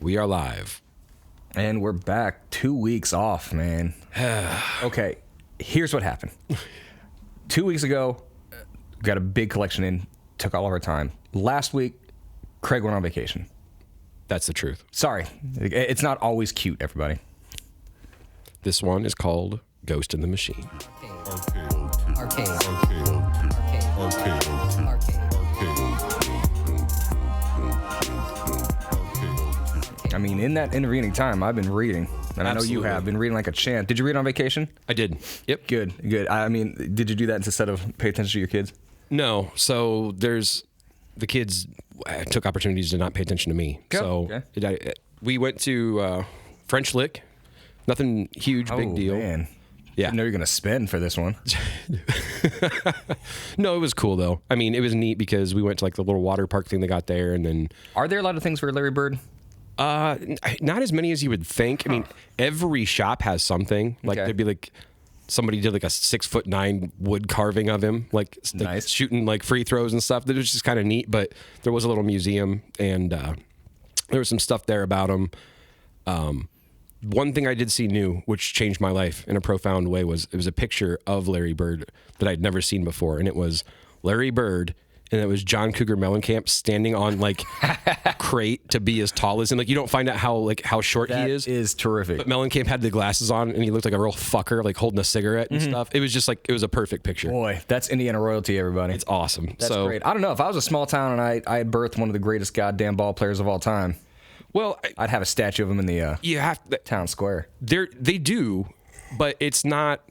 We are live. And we're back 2 weeks off, man. Okay, here's what happened. 2 weeks ago, got a big collection in, took all of our time. Last week, Craig went on vacation. That's the truth. Sorry, it's not always cute, everybody. This one is called Ghost in the Machine. Arcade. I mean, in that intervening time, I've been reading. And I know you have been reading like a champ. Did you read on vacation? I did. Yep. Good. I mean, did you do that instead of pay attention to your kids? No. So the kids took opportunities to not pay attention to me. We went to French Lick. Nothing huge, big deal. Man. Yeah. I know you're going to spend for this one. No, it was cool though. I mean, it was neat because we went to like the little water park thing they got there, and then Are there a lot of things for Larry Bird? not as many as you would think. I mean, every shop has something. Like Okay. there'd be like somebody did like a 6'9" wood carving of him, like Nice. shooting like free throws and stuff. That was just kind of neat. But there was a little museum, and there was some stuff there about him. One thing I did see new, which changed my life in a profound way, was it was a picture of Larry Bird that I'd never seen before, and it was Larry Bird. And it was John Cougar Mellencamp standing on like a crate to be as tall as him. Like you don't find out how short That he is. is terrific. But Mellencamp had the glasses on and he looked like a real fucker, like holding a cigarette and stuff. It was just like, it was a perfect picture. Boy, that's Indiana royalty, everybody. It's awesome. That's great. I don't know. If I was a small town and I had birthed one of the greatest goddamn ball players of all time, Well, I'd have a statue of him in the you have town square. they do, but it's not.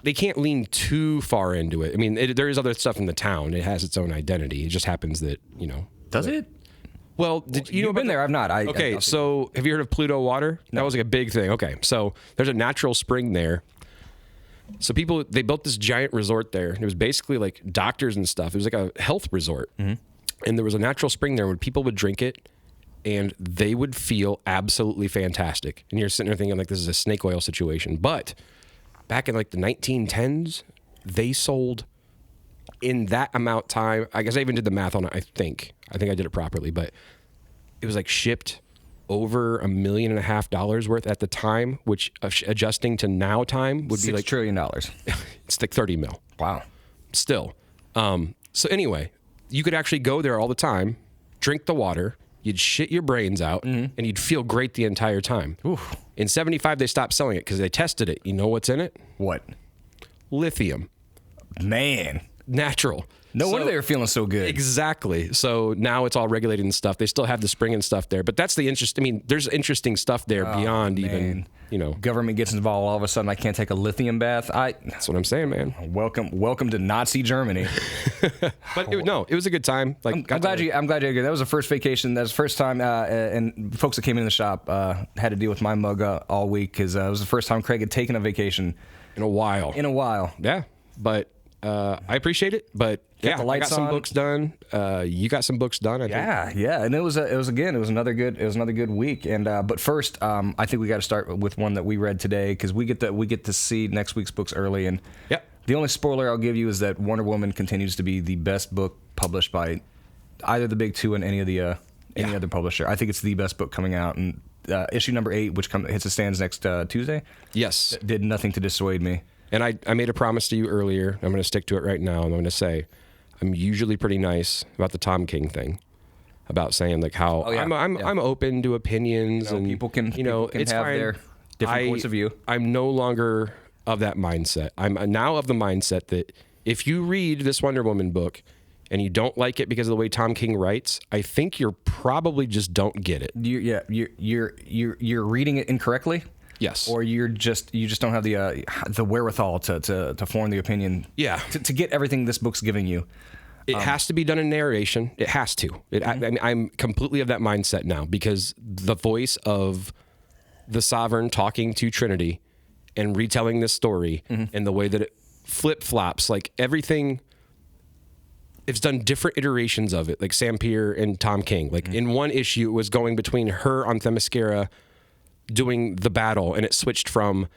They can't lean too far into it. I mean, there is other stuff in the town. It has its own identity. It just happens that Does it? Well, You've been there. I've not. Okay, so have you heard of Pluto Water? That was like a big thing. Okay, so there's a natural spring there. So they built this giant resort there. It was basically like doctors and stuff. It was like a health resort. Mm-hmm. And there was a natural spring there where people would drink it and they would feel absolutely fantastic. And you're sitting there thinking like this is a snake oil situation. But back in like the 1910s, they sold in that amount of time. I guess I even did the math on it. I think I did it properly, but it was like shipped over $1.5 million worth at the time, which adjusting to now time would be like $6 trillion. it's like 30 mil. Wow. Still. So anyway, you could actually go there all the time, drink the water, you'd shit your brains out, and you'd feel great the entire time. Oof. In 75, they stopped selling it because they tested it. You know what's in it? What? Lithium. Man. Natural. No wonder they were feeling so good. Exactly. So now it's all regulated and stuff. They still have the spring and stuff there, but that's the interest. I mean, there's interesting stuff there beyond even, Government gets involved. All of a sudden, I can't take a lithium bath. That's what I'm saying, man. Welcome to Nazi Germany. But it was a good time. Like I'm glad you did. That was the first vacation. That was the first time, and folks that came in the shop had to deal with my mug all week because it was the first time Craig had taken a vacation in a while. Yeah, but I appreciate it. But the I lights got some on. books done. You got some books done. I think. Yeah, and it was another good week. And but first, I think we got to start with one that we read today because we get to see next week's books early. And the only spoiler I'll give you is that Wonder Woman continues to be the best book published by either the big two and any other publisher. I think it's the best book coming out. And issue number 8, which hits the stands next Tuesday. Yes, did nothing to dissuade me. And I made a promise to you earlier. I'm going to stick to it right now. I'm going to say I'm usually pretty nice about the Tom King thing, about saying like how I'm open to opinions and people can it's have fine. their different points of view. I'm no longer of that mindset. I'm now of the mindset that if you read this Wonder Woman book and you don't like it because of the way Tom King writes, I think you're probably just don't get it. You're reading it incorrectly. Yes. Or you just don't have the wherewithal to form the opinion. Yeah. To get everything this book's giving you. It has to be done in narration. It has to. I'm completely of that mindset now because the voice of the Sovereign talking to Trinity and retelling this story and the way that it flip-flops, like everything, it's done different iterations of it, like Sam Peer and Tom King. Like in one issue, it was going between her on Themyscira doing the battle, and it switched from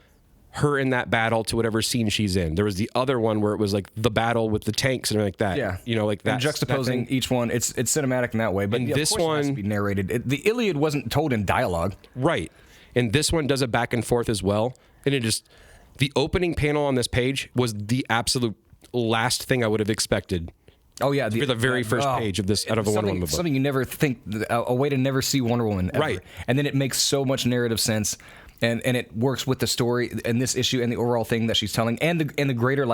her in that battle to whatever scene she's in. There was the other one where it was like the battle with the tanks and like that. Yeah, like that. And juxtaposing each one, it's cinematic in that way. But this of course it has to be narrated. The Iliad wasn't told in dialogue. Right, and this one does it back and forth as well. And it just the opening panel on this page was the absolute last thing I would have expected. Oh yeah, for the very first page of this out of a Wonder Woman book. Something you never think, a way to never see Wonder Woman ever. Right, and then it makes so much narrative sense. And it works with the story and this issue and the overall thing that she's telling, and the greater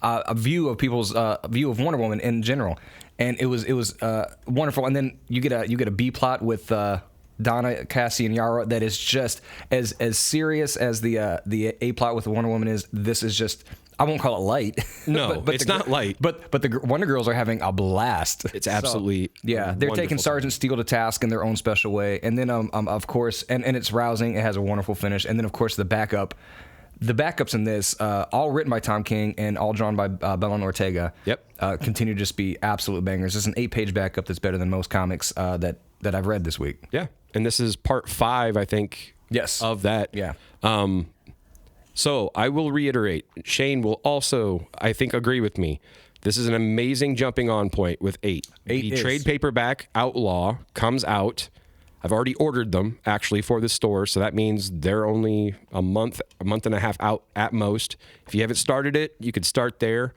a view of people's view of Wonder Woman in general. And it was wonderful. And then you get a B plot with Donna, Cassie, and Yara that is just as serious as the A plot with the Wonder Woman is. This is just, I won't call it light. No, but it's not light. But the Wonder Girls are having a blast. It's absolutely they're taking Sergeant Steel to task in their own special way, and then of course, and it's rousing. It has a wonderful finish, and then of course the backups in this, all written by Tom King and all drawn by Belen Ortega. Yep, continue to just be absolute bangers. It's an 8-page backup that's better than most comics that I've read this week. Yeah, and this is part 5, I think. Yes, of that. Yeah. So I will reiterate, Shane will also, I think, agree with me. This is an amazing jumping on point with 8. The trade paperback Outlaw comes out. I've already ordered them, actually, for the store, so that means they're only a month and a half out at most. If you haven't started it, you could start there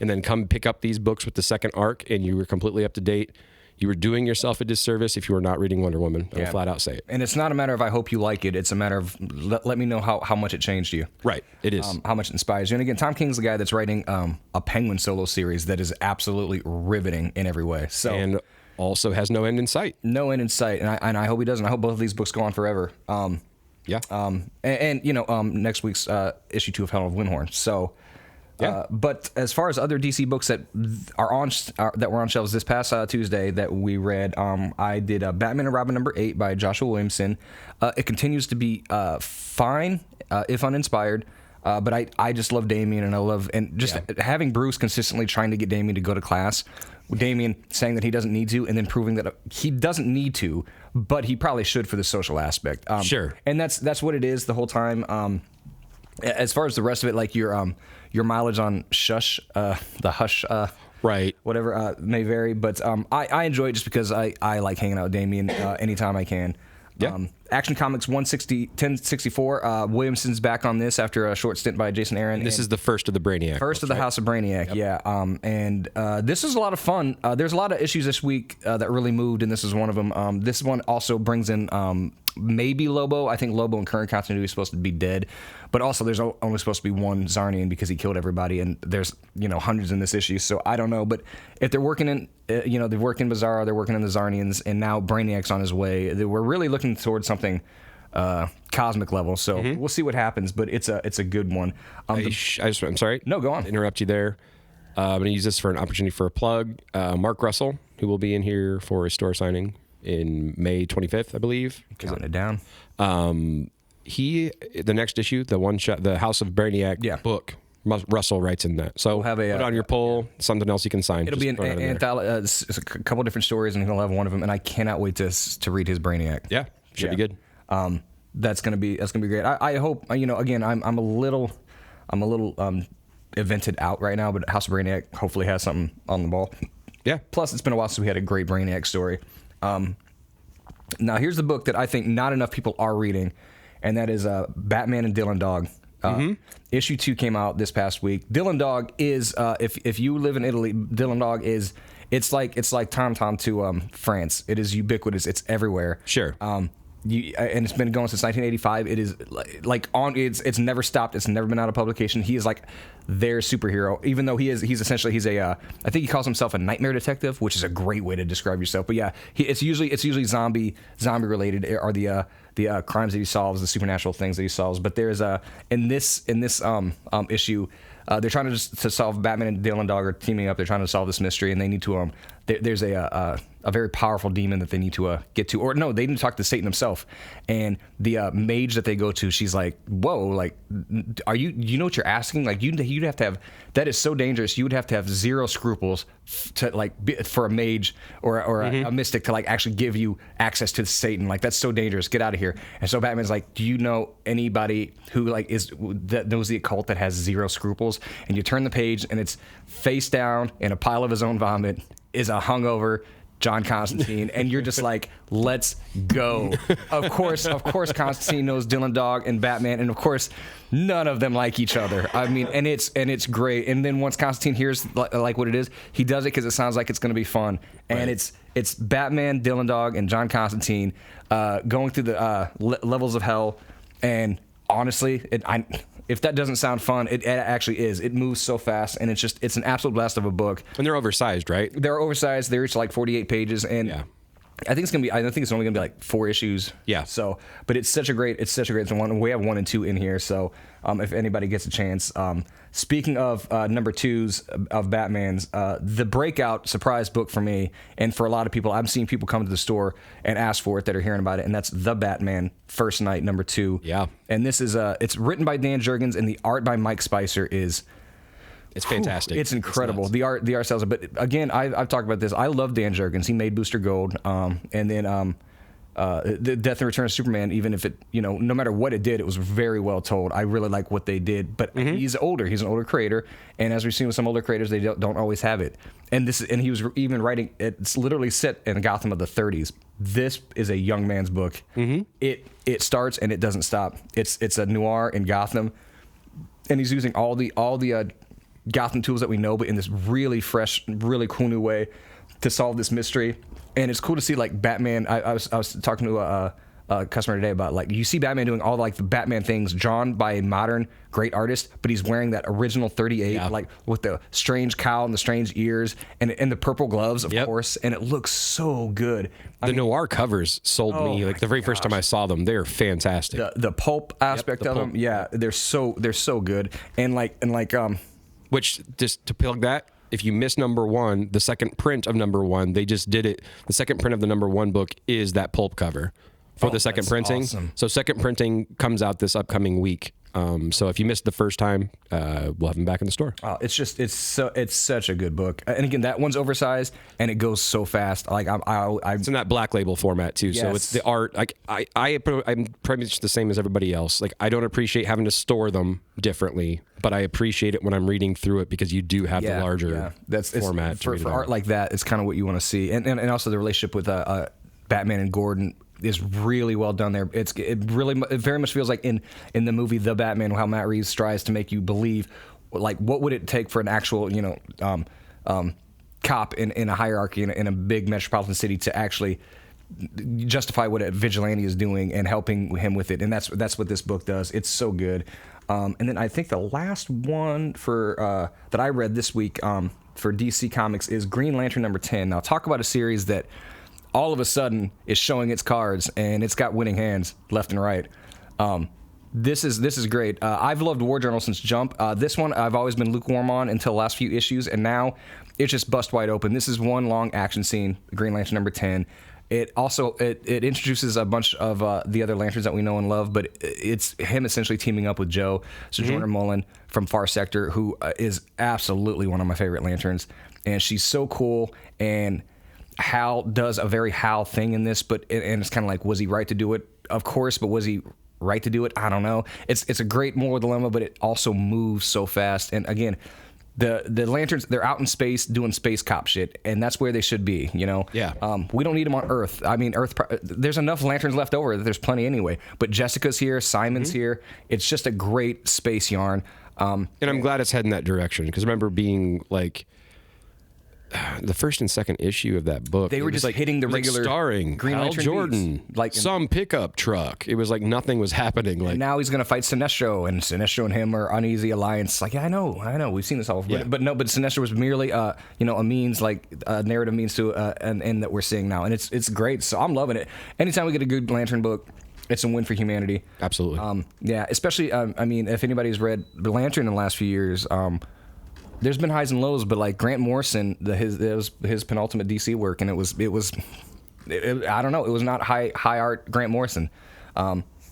and then come pick up these books with the second arc, and you were completely up to date. You were doing yourself a disservice if you were not reading Wonder Woman. I will flat out say it. And it's not a matter of I hope you like it. It's a matter of let me know how much it changed you. Right. It is. How much it inspires you. And again, Tom King's the guy that's writing a Penguin solo series that is absolutely riveting in every way. So and also has no end in sight. No end in sight. And I hope he doesn't. I hope both of these books go on forever. Yeah. Next week's issue 2 of Helen of Windhorn. So... Yeah. But as far as other DC books that were on shelves this past Tuesday that we read, I did Batman and Robin #8 by Joshua Williamson. It continues to be fine, if uninspired. But I just love Damian, and having Bruce consistently trying to get Damian to go to class. Damian saying that he doesn't need to, and then proving that he doesn't need to, but he probably should for the social aspect. Sure. And that's what it is the whole time. As far as the rest of it, like your mileage on the Hush, right, whatever, may vary. But I enjoy it just because I like hanging out with Damian anytime I can. Yeah. Action Comics 1064. Williamson's back on this after a short stint by Jason Aaron. This is the first of the Brainiac. First of the House of Brainiac, yep. And this is a lot of fun. There's a lot of issues this week that really moved, and this is one of them. This one also brings in maybe Lobo. I think Lobo in current continuity is supposed to be dead, but also there's only supposed to be one Zarnian because he killed everybody, and there's hundreds in this issue. So I don't know, but if they're working in, they've worked in Bizarro, they're working in the Zarnians, and now Brainiac's on his way. We're really looking towards something cosmic level. So we'll see what happens, but it's a good one. I'm sorry. No, go on. To interrupt you there. I'm going to use this for an opportunity for a plug. Mark Russell, who will be in here for a store signing in May 25th, I believe. Counting it down. The next issue, the one shot, the House of Brainiac book, Russell writes in that. So we'll have put it on your pull, something else you can sign. It'll be an anthology, a couple different stories, and he'll have one of them. And I cannot wait to read his Brainiac. Yeah, should be good. That's gonna be great. I hope again I'm a little evented out right now, but House of Brainiac hopefully has something on the ball. Yeah. Plus, it's been a while since we had a great Brainiac story. Now here's the book that I think not enough people are reading, and that is Batman and Dylan Dog. Issue 2 came out this past week. Dylan Dog is if you live in Italy, Dylan Dog is it's like Tom Tom to France. It is ubiquitous. It's everywhere. Sure. And it's been going since 1985. It is it's never stopped. It's never been out of publication. He is like their superhero, even though he's a I think he calls himself a nightmare detective, which is a great way to describe yourself. But yeah, it's usually zombie related are the crimes that he solves, the supernatural things that he solves. But there's in this issue, they're trying to solve Batman and Dylan Dog are teaming up. They're trying to solve this mystery, and they need to there's a very powerful demon that they need to get to, or no, they need to talk to Satan himself. And the mage that they go to, she's like, "Whoa, like, you know what you're asking? Like, you'd have to have, that is so dangerous. You would have to have zero scruples to like for a mage or a mystic to like actually give you access to Satan. Like, that's so dangerous. Get out of here." And so Batman's like, "Do you know anybody who like that knows the occult that has zero scruples?" And you turn the page, and it's face down in a pile of his own vomit is a hungover John Constantine, and you're just like, let's go. Of course, Constantine knows Dylan Dog and Batman, and of course, none of them like each other. I mean, and it's great. And then once Constantine hears like what it is, he does it because it sounds like it's going to be fun. And it's Batman, Dylan Dog, and John Constantine going through the levels of hell. And honestly, if that doesn't sound fun, it actually is. It moves so fast, and it's an absolute blast of a book. And they're oversized, right? They're oversized. They're each like 48 pages, and I think it's only gonna be like 4 issues. Yeah. So, but it's such a great one. We have 1 and 2 in here, so if anybody gets a chance. Speaking of number 2s of Batman's, the breakout surprise book for me and for a lot of people, I'm seeing people come to the store and ask for it that are hearing about it, and that's The Batman First Night number 2. Yeah. And this is it's written by Dan Jurgens, and the art by Mike Spicer is. It's fantastic. It's incredible. The art sells it. But again, I've talked about this. I love Dan Jurgens. He made Booster Gold, and then the Death and Return of Superman. Even if it, no matter what it did, it was very well told. I really like what they did. But he's older. He's an older creator, and as we've seen with some older creators, they don't always have it. And he was even writing. It's literally set in Gotham of the 30s. This is a young man's book. It starts and it doesn't stop. It's a noir in Gotham, and he's using all the Gotham tools that we know, but in this really fresh, really cool new way to solve this mystery. And it's cool to see like Batman. I was talking to a customer today about like, you see Batman doing all like the Batman things drawn by a modern great artist, but he's wearing that original 38 like with the strange cowl and the strange ears and the purple gloves, of course, and it looks so good. The noir covers sold me like the very first time I saw them. They're fantastic. The pulp aspect of them, they're so good. And which, just to plug that, if you miss number 1, the second print of number 1, they just did it. The second print of the number 1 book is that pulp cover for the second printing. Awesome. So second printing comes out this upcoming week. So if you missed the first time, we'll have them back in the store. It's such a good book. And again, that one's oversized and it goes so fast. Like it's in that Black Label format too. Yes. So it's the art. Like I'm pretty much the same as everybody else. Like I don't appreciate having to store them differently, but I appreciate it when I'm reading through it because you do have the larger format. For art like that, it's kind of what you want to see. And also the relationship with Batman and Gordon is really well done there. It very much feels like in the movie The Batman, how Matt Reeves tries to make you believe like what would it take for an actual cop in a hierarchy in a big metropolitan city to actually justify what a vigilante is doing and helping him with it. And that's what this book does. It's so good. And then I think the last one for that I read this week for DC Comics is Green Lantern number 10. Now talk about a series that all of a sudden is showing its cards and it's got winning hands left and right. This is great. I've loved War Journal since Jump. This one I've always been lukewarm on until the last few issues, and now it's just bust wide open. This is one long action scene, Green Lantern number 10. It also it introduces a bunch of the other Lanterns that we know and love, but it's him essentially teaming up with Joe Sojourner Mullen from Far Sector, who is absolutely one of my favorite Lanterns, and she's so cool. And Hal does a very Hal thing in this, and it's kind of like, was he right to do it? Of course, but was he right to do it? I don't know. It's a great moral dilemma, but it also moves so fast. And again, the Lanterns, they're out in space doing space cop shit, and that's where they should be, Yeah. We don't need them on Earth. I mean, there's enough Lanterns left over. There's plenty anyway. But Jessica's here, Simon's here. It's just a great space yarn. And I'm glad it's heading that direction, because I remember being like, the first and second issue of that book, they were just like hitting the regular starring Green Hal Lantern Jordan, beats. Like some pickup truck. It was like nothing was happening. Like now he's gonna fight Sinestro, and Sinestro and him are uneasy alliance. Like, yeah, I know, we've seen this all. Yeah. But Sinestro was merely a means, like a narrative means to an end that we're seeing now, and it's great. So I'm loving it. Anytime we get a good Lantern book, it's a win for humanity. Absolutely. Especially I mean, if anybody's read the Lantern in the last few years, there's been highs and lows, but like Grant Morrison, it was his penultimate DC work, and it was I don't know, it was not high art Grant Morrison.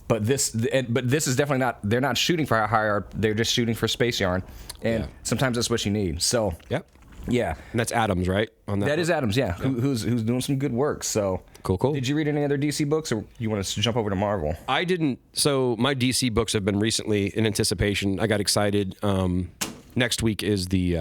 But this is definitely not. They're not shooting for high art. They're just shooting for space yarn, and sometimes that's what you need. So yeah, and that's Adams, right? On that is Adams, yeah. Who's doing some good work. So cool. Did you read any other DC books, or you want to jump over to Marvel? I didn't. So my DC books have been recently in anticipation. I got excited. Next week is the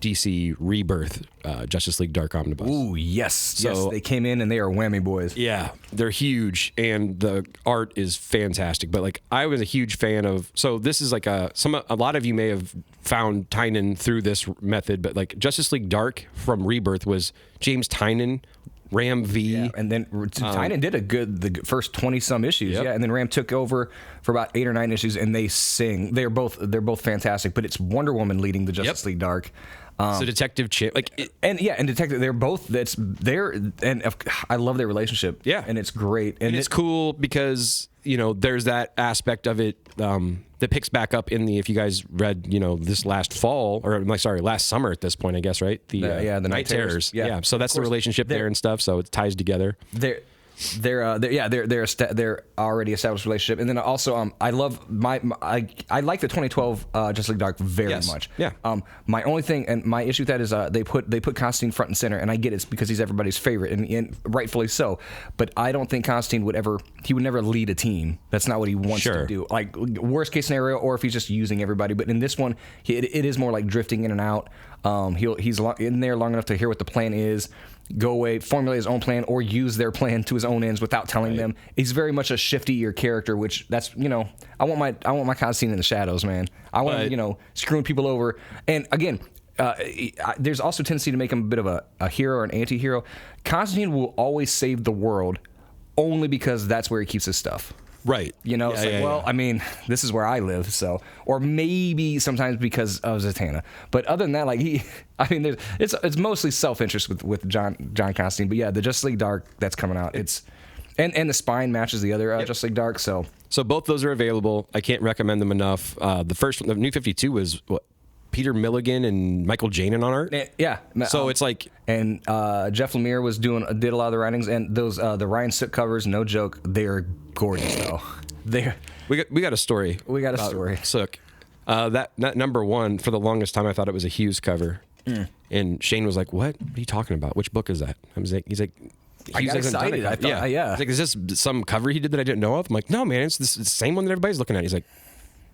DC Rebirth Justice League Dark Omnibus. Ooh, yes. Yes, they came in and they are whammy boys. Yeah, they're huge and the art is fantastic. But like I was a huge fan of, so this is like a lot of you may have found Tynan through this method, but like Justice League Dark from Rebirth was James Tynan, Ram V. Yeah, and then Tynan did the first 20 some issues. Yep. Yeah, and then Ram took over for about 8 or 9 issues, and they sing. They're both fantastic. But it's Wonder Woman leading the Justice League Dark. So Detective Chimp, and Detective. They're both. And I love their relationship. Yeah, and it's great. And it's cool because there's that aspect of it that picks back up in the, if you guys read this last fall, or last summer at this point, I guess, right? The Night Terrors. Yeah. So that's the relationship there and stuff. So it ties together. They're already established relationship, and then also I love I like the 2012 Justice League Dark very much. Yeah. My only thing and my issue with that is they put Constantine front and center, and I get it's because he's everybody's favorite and rightfully so. But I don't think Constantine would never lead a team. That's not what he wants to do. Like worst case scenario, or if he's just using everybody. But in this one, it is more like drifting in and out. He's in there long enough to hear what the plan is, go away, formulate his own plan, or use their plan to his own ends without telling them. He's very much a shiftier character, which that's I want my Constantine in the shadows, man. I want him, screwing people over. And again, there's also a tendency to make him a bit of a hero or an anti-hero. Constantine will always save the world only because that's where he keeps his stuff. Right. I mean, this is where I live, so, or maybe sometimes because of Zatanna. But other than that, it's mostly self-interest with John Constantine. But yeah, the Justice League Dark that's coming out, and the spine matches the other Justice League Dark. So both those are available. I can't recommend them enough. The first one, the New 52, was Peter Milligan and Michael Janin on art. Yeah. So it's like, and Jeff Lemire did a lot of the writings, and those the Ryan Sook covers, no joke, they're gorgeous though. We got a story. We got a story. Sook. That number one, for the longest time I thought it was a Hughes cover, and Shane was like, "What are you talking about? Which book is that?" He's like. I got excited. I thought, yeah. He's like, is this some cover he did that I didn't know of? I'm like, no, man, it's the same one that everybody's looking at. He's like,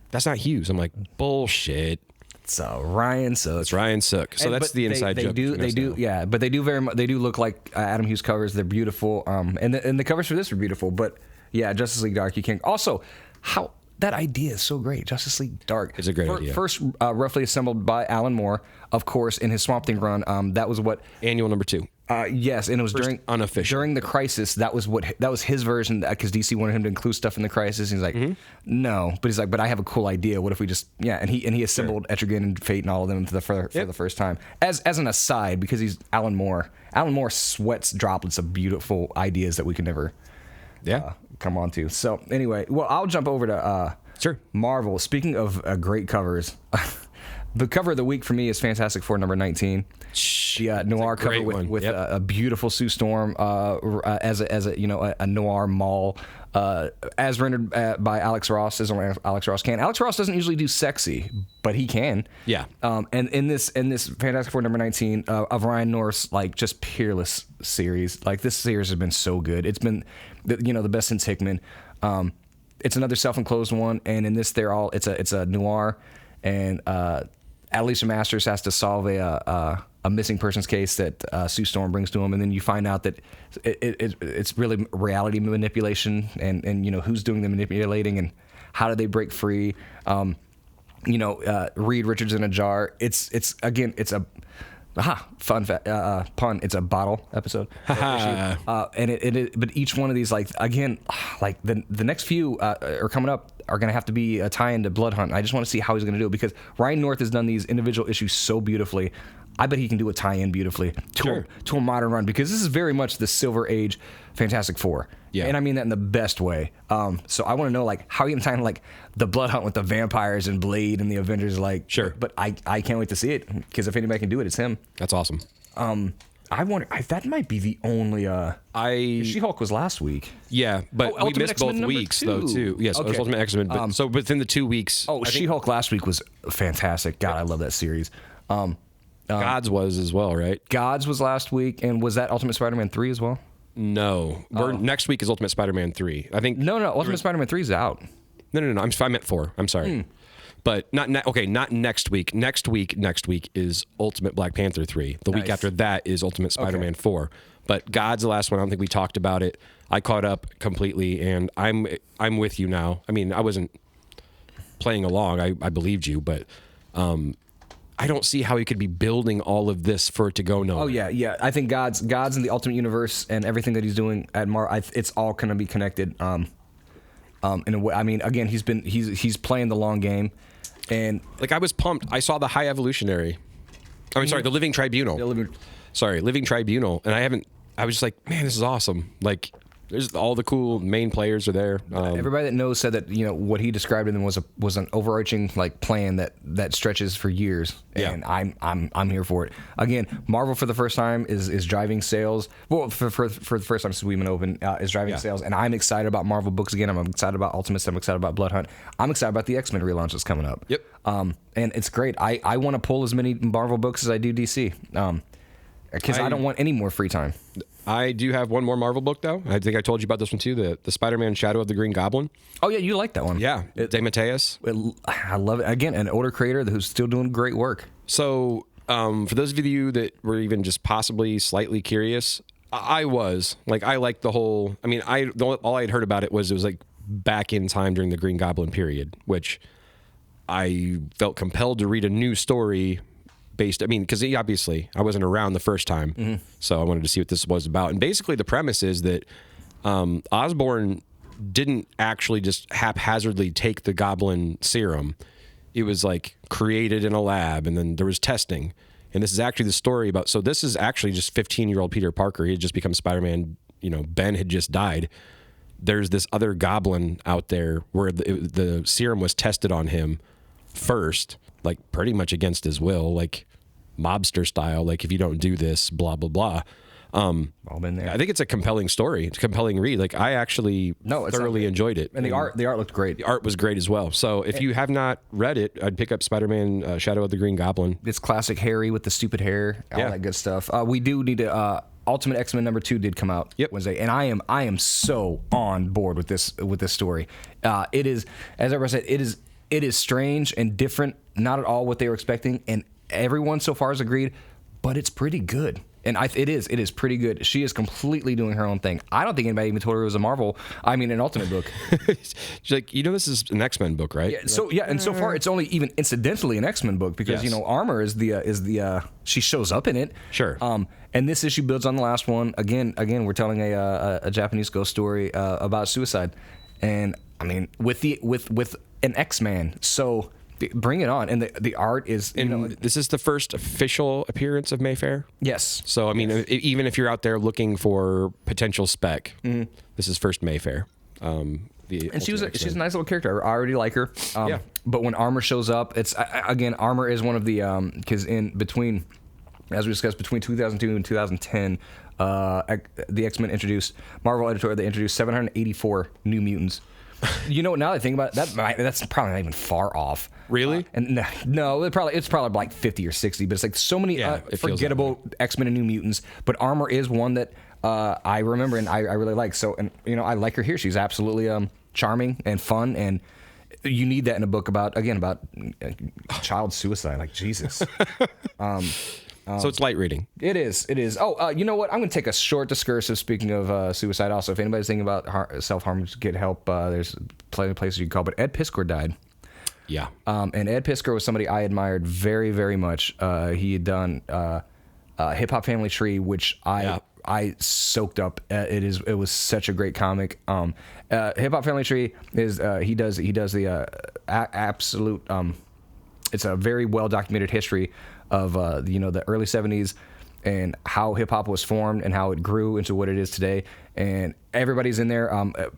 that's not Hughes. I'm like, bullshit. So Ryan Sook. It's Ryan Sook. So that's the inside joke. They do, yeah. But they do they do look like Adam Hughes covers. They're beautiful. And the covers for this are beautiful. But yeah, Justice League Dark. You can't. Also, how that idea is so great. Justice League Dark. It's a great idea. First, roughly assembled by Alan Moore, of course, in his Swamp Thing run. That was what annual number 2. Yes, and it was during the Crisis. That was his version because DC wanted him to include stuff in the Crisis. And he's like, no, but he's like, but I have a cool idea. What if we just and he assembled Etrigan and Fate and all of them for the first time as an aside because he's Alan Moore. Alan Moore sweats droplets of beautiful ideas that we can never come on to. So anyway, well, I'll jump over to Marvel. Speaking of great covers. The cover of the week for me is Fantastic Four number 19. The noir cover with a beautiful Sue Storm as a noir mall as rendered by Alex Ross as Alex Ross can. Alex Ross doesn't usually do sexy, but he can. Yeah. And in this Fantastic Four number 19 of Ryan North's just peerless series, this series has been so good. It's been the best since Hickman. It's another self-enclosed one, and in this it's a noir, and Alicia Masters has to solve a missing persons case that Sue Storm brings to him, and then you find out that it's really reality manipulation, and who's doing the manipulating, and how do they break free? Reed Richards in a jar. It's a fun pun. It's a bottle episode, but each one of these, the next few are coming up are going to have to be a tie into Blood Hunt. I just want to see how he's going to do it because Ryan North has done these individual issues so beautifully. I bet he can do a tie-in beautifully to a modern run, because this is very much the Silver Age Fantastic Four. Yeah. And I mean that in the best way. So I want to know, like, how are you going to tie in, like, the Blood Hunt with the vampires and Blade and the Avengers? Like, Sure. But I can't wait to see it, because if anybody can do it, it's him. That's awesome. I wonder, that might be the only. She-Hulk was last week. Yeah, but we Ultimate missed X-Men both weeks, 2. though, too. Yes, Okay. Ultimate X-Men. But, so within the 2 weeks... She-Hulk last week was fantastic. God, I love that series. Gods was as well, right? Gods was last week, and was that Ultimate Spider-Man 3 as well? No. Next week is Ultimate Spider-Man 3. I think... No, Ultimate Spider-Man 3 is out. No. I meant 4. I'm sorry. But not next week. Next week is Ultimate Black Panther 3. The week Nice. after that is Ultimate Spider-Man 4. But God's the last one. I don't think we talked about it. I caught up completely, and I'm with you now. I mean, I wasn't playing along. I believed you, but I don't see how he could be building all of this for it to go nowhere. Oh yeah. I think God's in the Ultimate Universe, and everything that he's doing at it's all going to be connected. In a way, I mean, again, he's playing the long game, and Like, I was pumped. I saw the High Evolutionary. The Living Tribunal. Living Tribunal. And I was just like, man, this is awesome. Like, there's all the cool main players are there. everybody that knows said that, what he described in them was an overarching, like, plan that stretches for years. And Yeah. I'm here for it. Again, Marvel for the first time is driving sales. Well, for the first time since we've been open, is driving sales. And I'm excited about Marvel books again. I'm excited about Ultimates. I'm excited about Blood Hunt. I'm excited about the X-Men relaunch that's coming up. Yep. And it's great. I want to pull as many Marvel books as I do DC. Because I don't want any more free time. I do have one more Marvel book, though. I think I told you about this one, too. The Spider-Man Shadow of the Green Goblin. Oh, yeah, you like that one. Yeah. DeMatteis. I love it. Again, an older creator who's still doing great work. So, for those of you that were even just possibly slightly curious, I was. Like, I liked the whole... I mean, all I had heard about it was like back in time during the Green Goblin period, which I felt compelled to read a new story based... I mean, because obviously I wasn't around the first time, so I wanted to see what this was about. And basically the premise is that Osborn didn't actually just haphazardly take the goblin serum. It was like created in a lab, and then there was testing. And this is actually the story about... So this is actually just 15-year-old Peter Parker. He had just become Spider-Man. Ben had just died. There's this other goblin out there where the serum was tested on him first, like pretty much against his will, like mobster style. Like, if you don't do this, blah, blah, blah. All been there. I think it's a compelling story. It's a compelling read. Like, I actually thoroughly enjoyed it. And the art looked great. The art was great as well. So if you have not read it, I'd pick up Spider-Man Shadow of the Green Goblin. It's classic Harry with the stupid hair, all that good stuff. We do need to... Ultimate X-Men #2 did come out Wednesday, and I am so on board with this story. It is, as everyone said, it is strange and different, not at all what they were expecting, and everyone so far has agreed, but it's pretty good. And it is pretty good. She is completely doing her own thing. I don't think anybody even told her it was an Ultimate book. She's like, this is an X-Men book, right? Yeah, and so far it's only even incidentally an X-Men book, because Armor is the she shows up in it. Sure. And this issue builds on the last one. Again, we're telling a Japanese ghost story about suicide, and I mean with an X-Man. So bring it on. And the art is, this is the first official appearance of Mayfair. Yes. So I mean, even if you're out there looking for potential spec, this is first Mayfair. And she's a nice little character. I already like her. But when Armor shows up, it's again, Armor is one of the because as we discussed, between 2002 and 2010, the X-Men Marvel editorial, they introduced 784 New Mutants. Now that I think about it, that's probably not even far off. Really? And no, it's probably like 50 or 60, but it's like so many forgettable X-Men and New Mutants. But Armor is one that I remember and I really like. So, and I like her here. She's absolutely charming and fun, and you need that in a book about child suicide. Like, Jesus. So it's light reading. It is. Oh, you know what? I'm going to take a short discursive, speaking of suicide also. If anybody's thinking about self-harm, get help. There's plenty of places you can call. But Ed Piskor died. Yeah. And Ed Piskor was somebody I admired very, very much. He had done Hip Hop Family Tree, which I soaked up. It was such a great comic. Hip Hop Family Tree is he does the absolute... it's a very well documented history the early 70s and how hip hop was formed and how it grew into what it is today. And everybody's in there.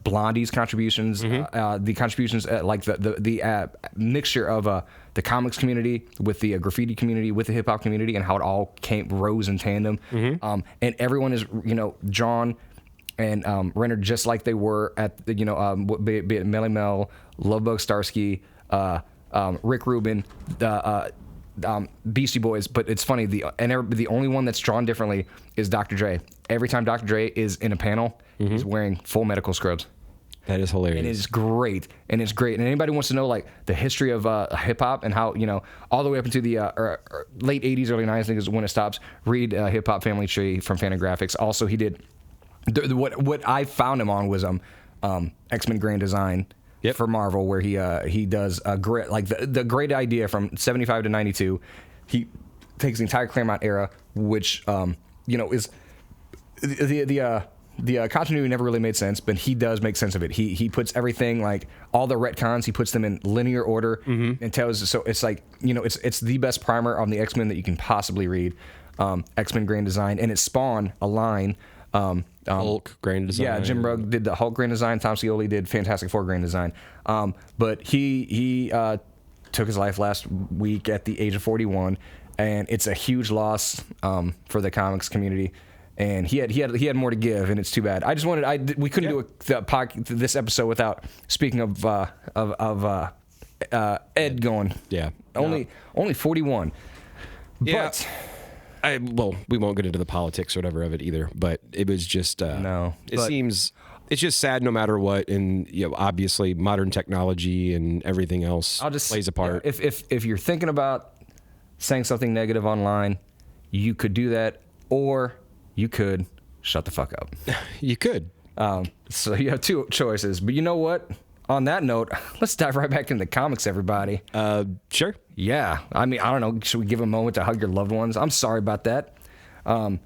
Blondie's contributions, the contributions, like the mixture of the comics community with the graffiti community with the hip hop community, and how it all rose in tandem. And everyone is, John and rendered just like they were at the, be it Melly Mel, Lovebug Starsky, Rick Rubin, Beastie Boys. But it's funny, the only one that's drawn differently is Dr. Dre. Every time Dr. Dre is in a panel, he's wearing full medical scrubs. That is hilarious. And it's great. And anybody wants to know like the history of hip hop and how, all the way up into the late 80s, early 90s, I think is when it stops, read Hip Hop Family Tree from Fantagraphics. Also, he did what I found him on was X-Men Grand Design for Marvel, where he does a great, like the great idea from 75 to 92. He takes the entire Claremont era, which is the continuity never really made sense, but he does make sense of it. He puts everything, like all the retcons, he puts them in linear order and tells. So it's like, it's the best primer on the X-Men that you can possibly read. X-Men Grand Design, and it spawned a line. Hulk Grand Design. Yeah, Jim Rugg did the Hulk Grand Design. Tom Scioli did Fantastic Four Grand Design. But he took his life last week at the age of 41, and it's a huge loss for the comics community. And he had more to give, and it's too bad. We couldn't do this episode without speaking of Ed going. Yeah. Only 41. Yeah. But we won't get into the politics or whatever of it either, but it was just it's just sad no matter what, and obviously modern technology and everything else plays a part. If you're thinking about saying something negative online, you could do that, or you could shut the fuck up. You could. So you have two choices, but you know what? On that note, let's dive right back into the comics, everybody. Sure. Yeah. I mean, I don't know. Should we give a moment to hug your loved ones? I'm sorry about that. You want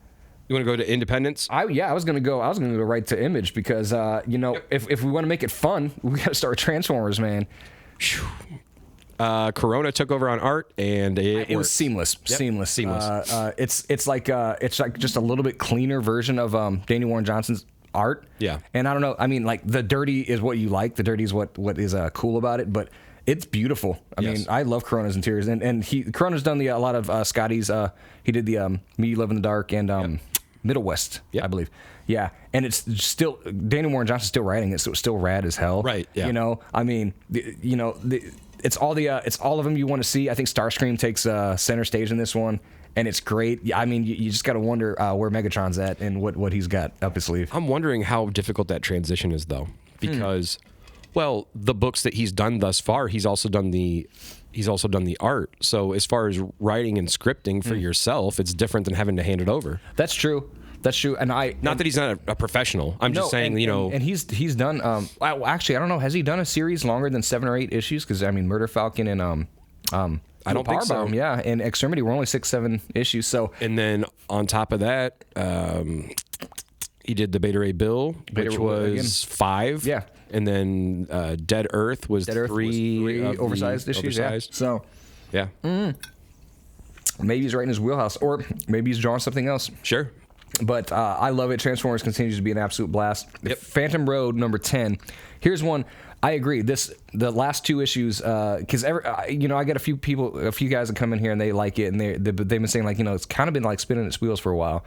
to go to Independence? I was gonna go right to Image because if we want to make it fun, we got to start with Transformers, man. Corona took over on art, and it was seamless. Yep. Seamless. It's like just a little bit cleaner version of Danny Warren Johnson's art. Yeah. And I don't know. I mean, like the dirty is what you like. The dirty is what is cool about it, but it's beautiful. I mean, I love Corona's interiors, and Corona's done a lot of Scotty's. He did the Me You Live in the Dark and Middle West, I believe. Yeah, and it's still Danny Warren Johnson's still writing it, so it's still rad as hell. Right. Yeah. I mean, it's all of them you want to see. I think Starscream takes center stage in this one, and it's great. I mean, you just got to wonder where Megatron's at and what he's got up his sleeve. I'm wondering how difficult that transition is, though, because, well, the books that he's done thus far, he's also done the art. So as far as writing and scripting for yourself, it's different than having to hand it over. That's true. And not that he's not a professional. I'm just saying, and he's done. Actually, I don't know. Has he done a series longer than 7 or 8 issues? Because I mean, Murder Falcon and I don't think so. Yeah, and Extremity were only 6-7 issues. So, and then on top of that, he did the Beta Ray Bill, which was 5. Yeah, and then Dead Earth was 3 oversized issues. Oversized. Yeah. So, yeah, maybe he's right in his wheelhouse, or maybe he's drawing something else. Sure. But I love it. Transformers continues to be an absolute blast. Yep. Phantom Road number 10. Here's one. I agree. The last 2 issues, because I got a few guys that come in here and they like it, and they've been saying like it's kind of been like spinning its wheels for a while,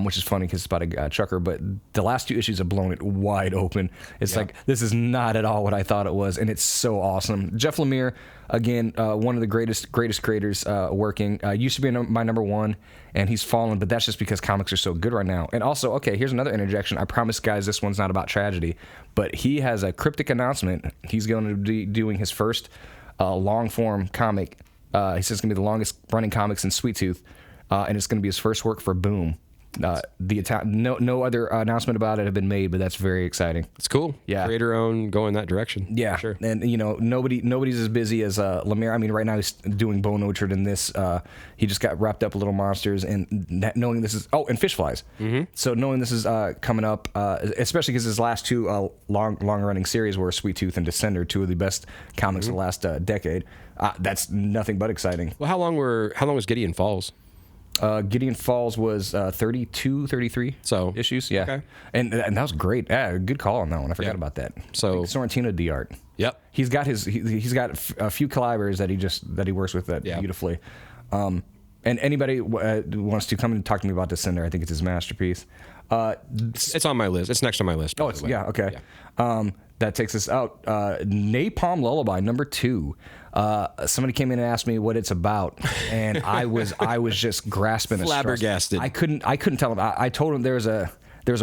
which is funny because it's about a trucker. But the last 2 issues have blown it wide open. It's like this is not at all what I thought it was, and it's so awesome. Jeff Lemire, again, one of the greatest creators working. Used to be my number 1, and he's fallen, but that's just because comics are so good right now. And also, okay, here's another interjection. I promise, guys, this one's not about tragedy, but he has a cryptic announcement. He's going to be doing his first long-form comic. He says it's going to be the longest-running comic since Sweet Tooth, and it's going to be his first work for Boom. No other announcement about it have been made, but that's very exciting. It's cool. Yeah. Creator own, go in that direction. Yeah, sure. And nobody's as busy as Lemire. I mean, right now he's doing Bone Orchard and this. He just got wrapped up with Little Monsters, and knowing this is and Fish Flies. Mm-hmm. So knowing this is coming up, especially because his last two long running series were Sweet Tooth and Descender, two of the best comics of the last decade. That's nothing but exciting. Well, how long was Gideon Falls? Gideon Falls was 32, 33 issues. Yeah. Okay. And that was great. Yeah, good call on that one. I forgot about that. So Sorrentino d'Art. Yep. He's got he's got a few collabors that he works with beautifully. And anybody wants to come and talk to me about Descender, I think it's his masterpiece. It's on my list. It's next on my list. Oh, okay. Yeah. That takes us out. Napalm Lullaby #2. Somebody came in and asked me what it's about, and I was just grasping at straws. Flabbergasted. I couldn't tell him. I told him there's a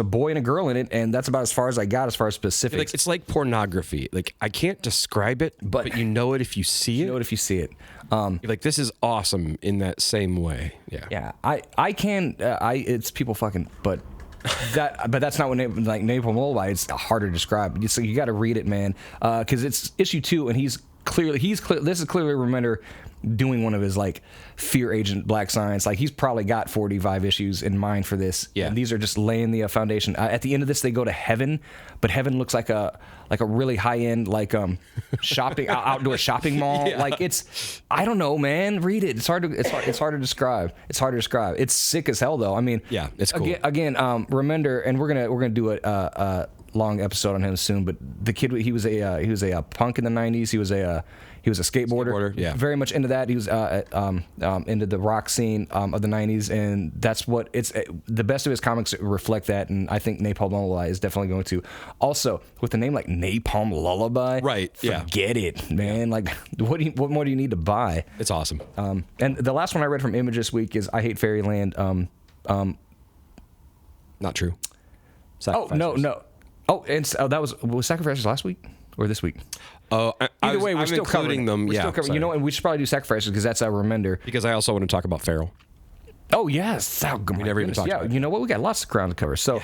boy and a girl in it, and that's about as far as I got as far as specifics. It's like pornography. Like, I can't describe it, but you know it if you see it. You know it if you see it. You're like, this is awesome in that same way. Yeah. Yeah. I can. It's people fucking, but. But that's not what Napalm Lullaby. It's harder to describe. So you got to read it, man, because it's issue 2, and he's clearly. This is clearly Remender doing one of his like Fear Agent Black Science. Like, he's probably got 45 issues in mind for this. Yeah, and these are just laying the foundation. At the end of this, they go to heaven, but heaven looks like a really high end shopping outdoor shopping mall. Yeah. Like, it's, I don't know, man. Read it. It's hard to describe. It's hard to describe. It's sick as hell though. I mean, yeah, it's cool. Again, Remender, and we're gonna do a long episode on him soon. But the kid, he was a punk in the '90s. He was a skateboarder. Yeah, very much into that. He was into the rock scene of the '90s, and that's what it's. The best of his comics reflect that, and I think Napalm Lullaby is definitely going to. Also, with a name like Napalm Lullaby, right? Forget it, man. Like, what more do you need to buy? It's awesome. And the last one I read from Image this week is I Hate Fairyland. Not true. No. Oh, and that was Sacrifices last week or this week? Either way, we're still covering them. We're still covering. You know, and we should probably do Sacrifices because that's our Remender. Because I also want to talk about Feral. Oh yes, we never even talked about it. You know what? We got lots of ground to cover. So,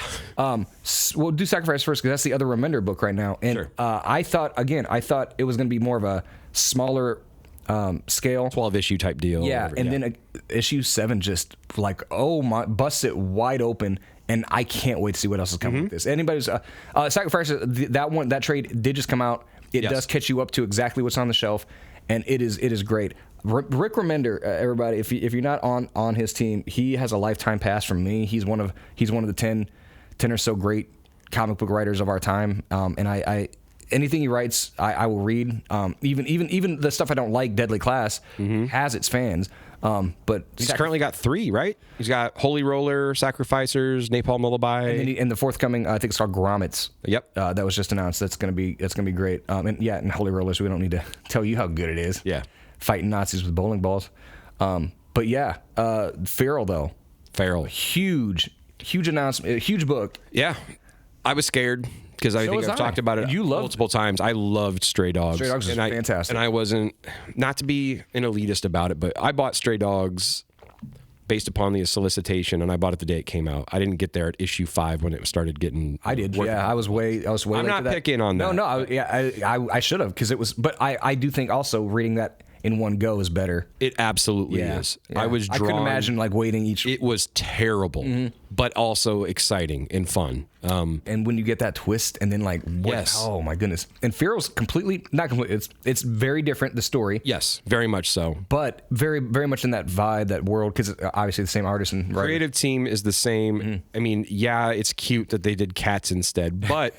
we'll do Sacrifice first because that's the other Remender book right now. And sure. I thought it was going to be more of a smaller scale, 12-issue type deal. Yeah, then issue 7 just like busts it wide open. And I can't wait to see what else is coming with this. Anybody's Sacrifice, that trade did just come out. It does catch you up to exactly what's on the shelf, and it is great. Rick Remender, everybody, if you're not on his team, he has a lifetime pass from me. He's one of the 10 or so great comic book writers of our time. And I anything he writes, I will read. Even the stuff I don't like, Deadly Class, has its fans. But he's currently got 3, right? He's got Holy Roller, Sacrificers, Napalm Lullaby, and the forthcoming, I think it's called Grommets. Yep, that was just announced. That's gonna be great. And Holy Rollers, we don't need to tell you how good it is. Yeah, fighting Nazis with bowling balls. But yeah, Feral, huge announcement, huge book. Yeah, I was scared. Because I think I've talked about it multiple times. I loved Stray Dogs. Stray Dogs is fantastic. And I wasn't, not to be an elitist about it, but I bought Stray Dogs based upon the solicitation, and I bought it the day it came out. I didn't get there at issue 5 when it started getting. I did. Yeah, I was way. I'm not picking on that. No. I should have because it was. But I do think also reading that in one go is better. It absolutely is. Yeah. I couldn't imagine waiting each. It was terrible, but also exciting and fun. And when you get that twist, and then oh my goodness! And Feral's not completely. It's very different. The story, yes, very much so, but very very much in that vibe, that world, because obviously the same artist and writer. Creative team is the same. I mean, yeah, it's cute that they did cats instead, but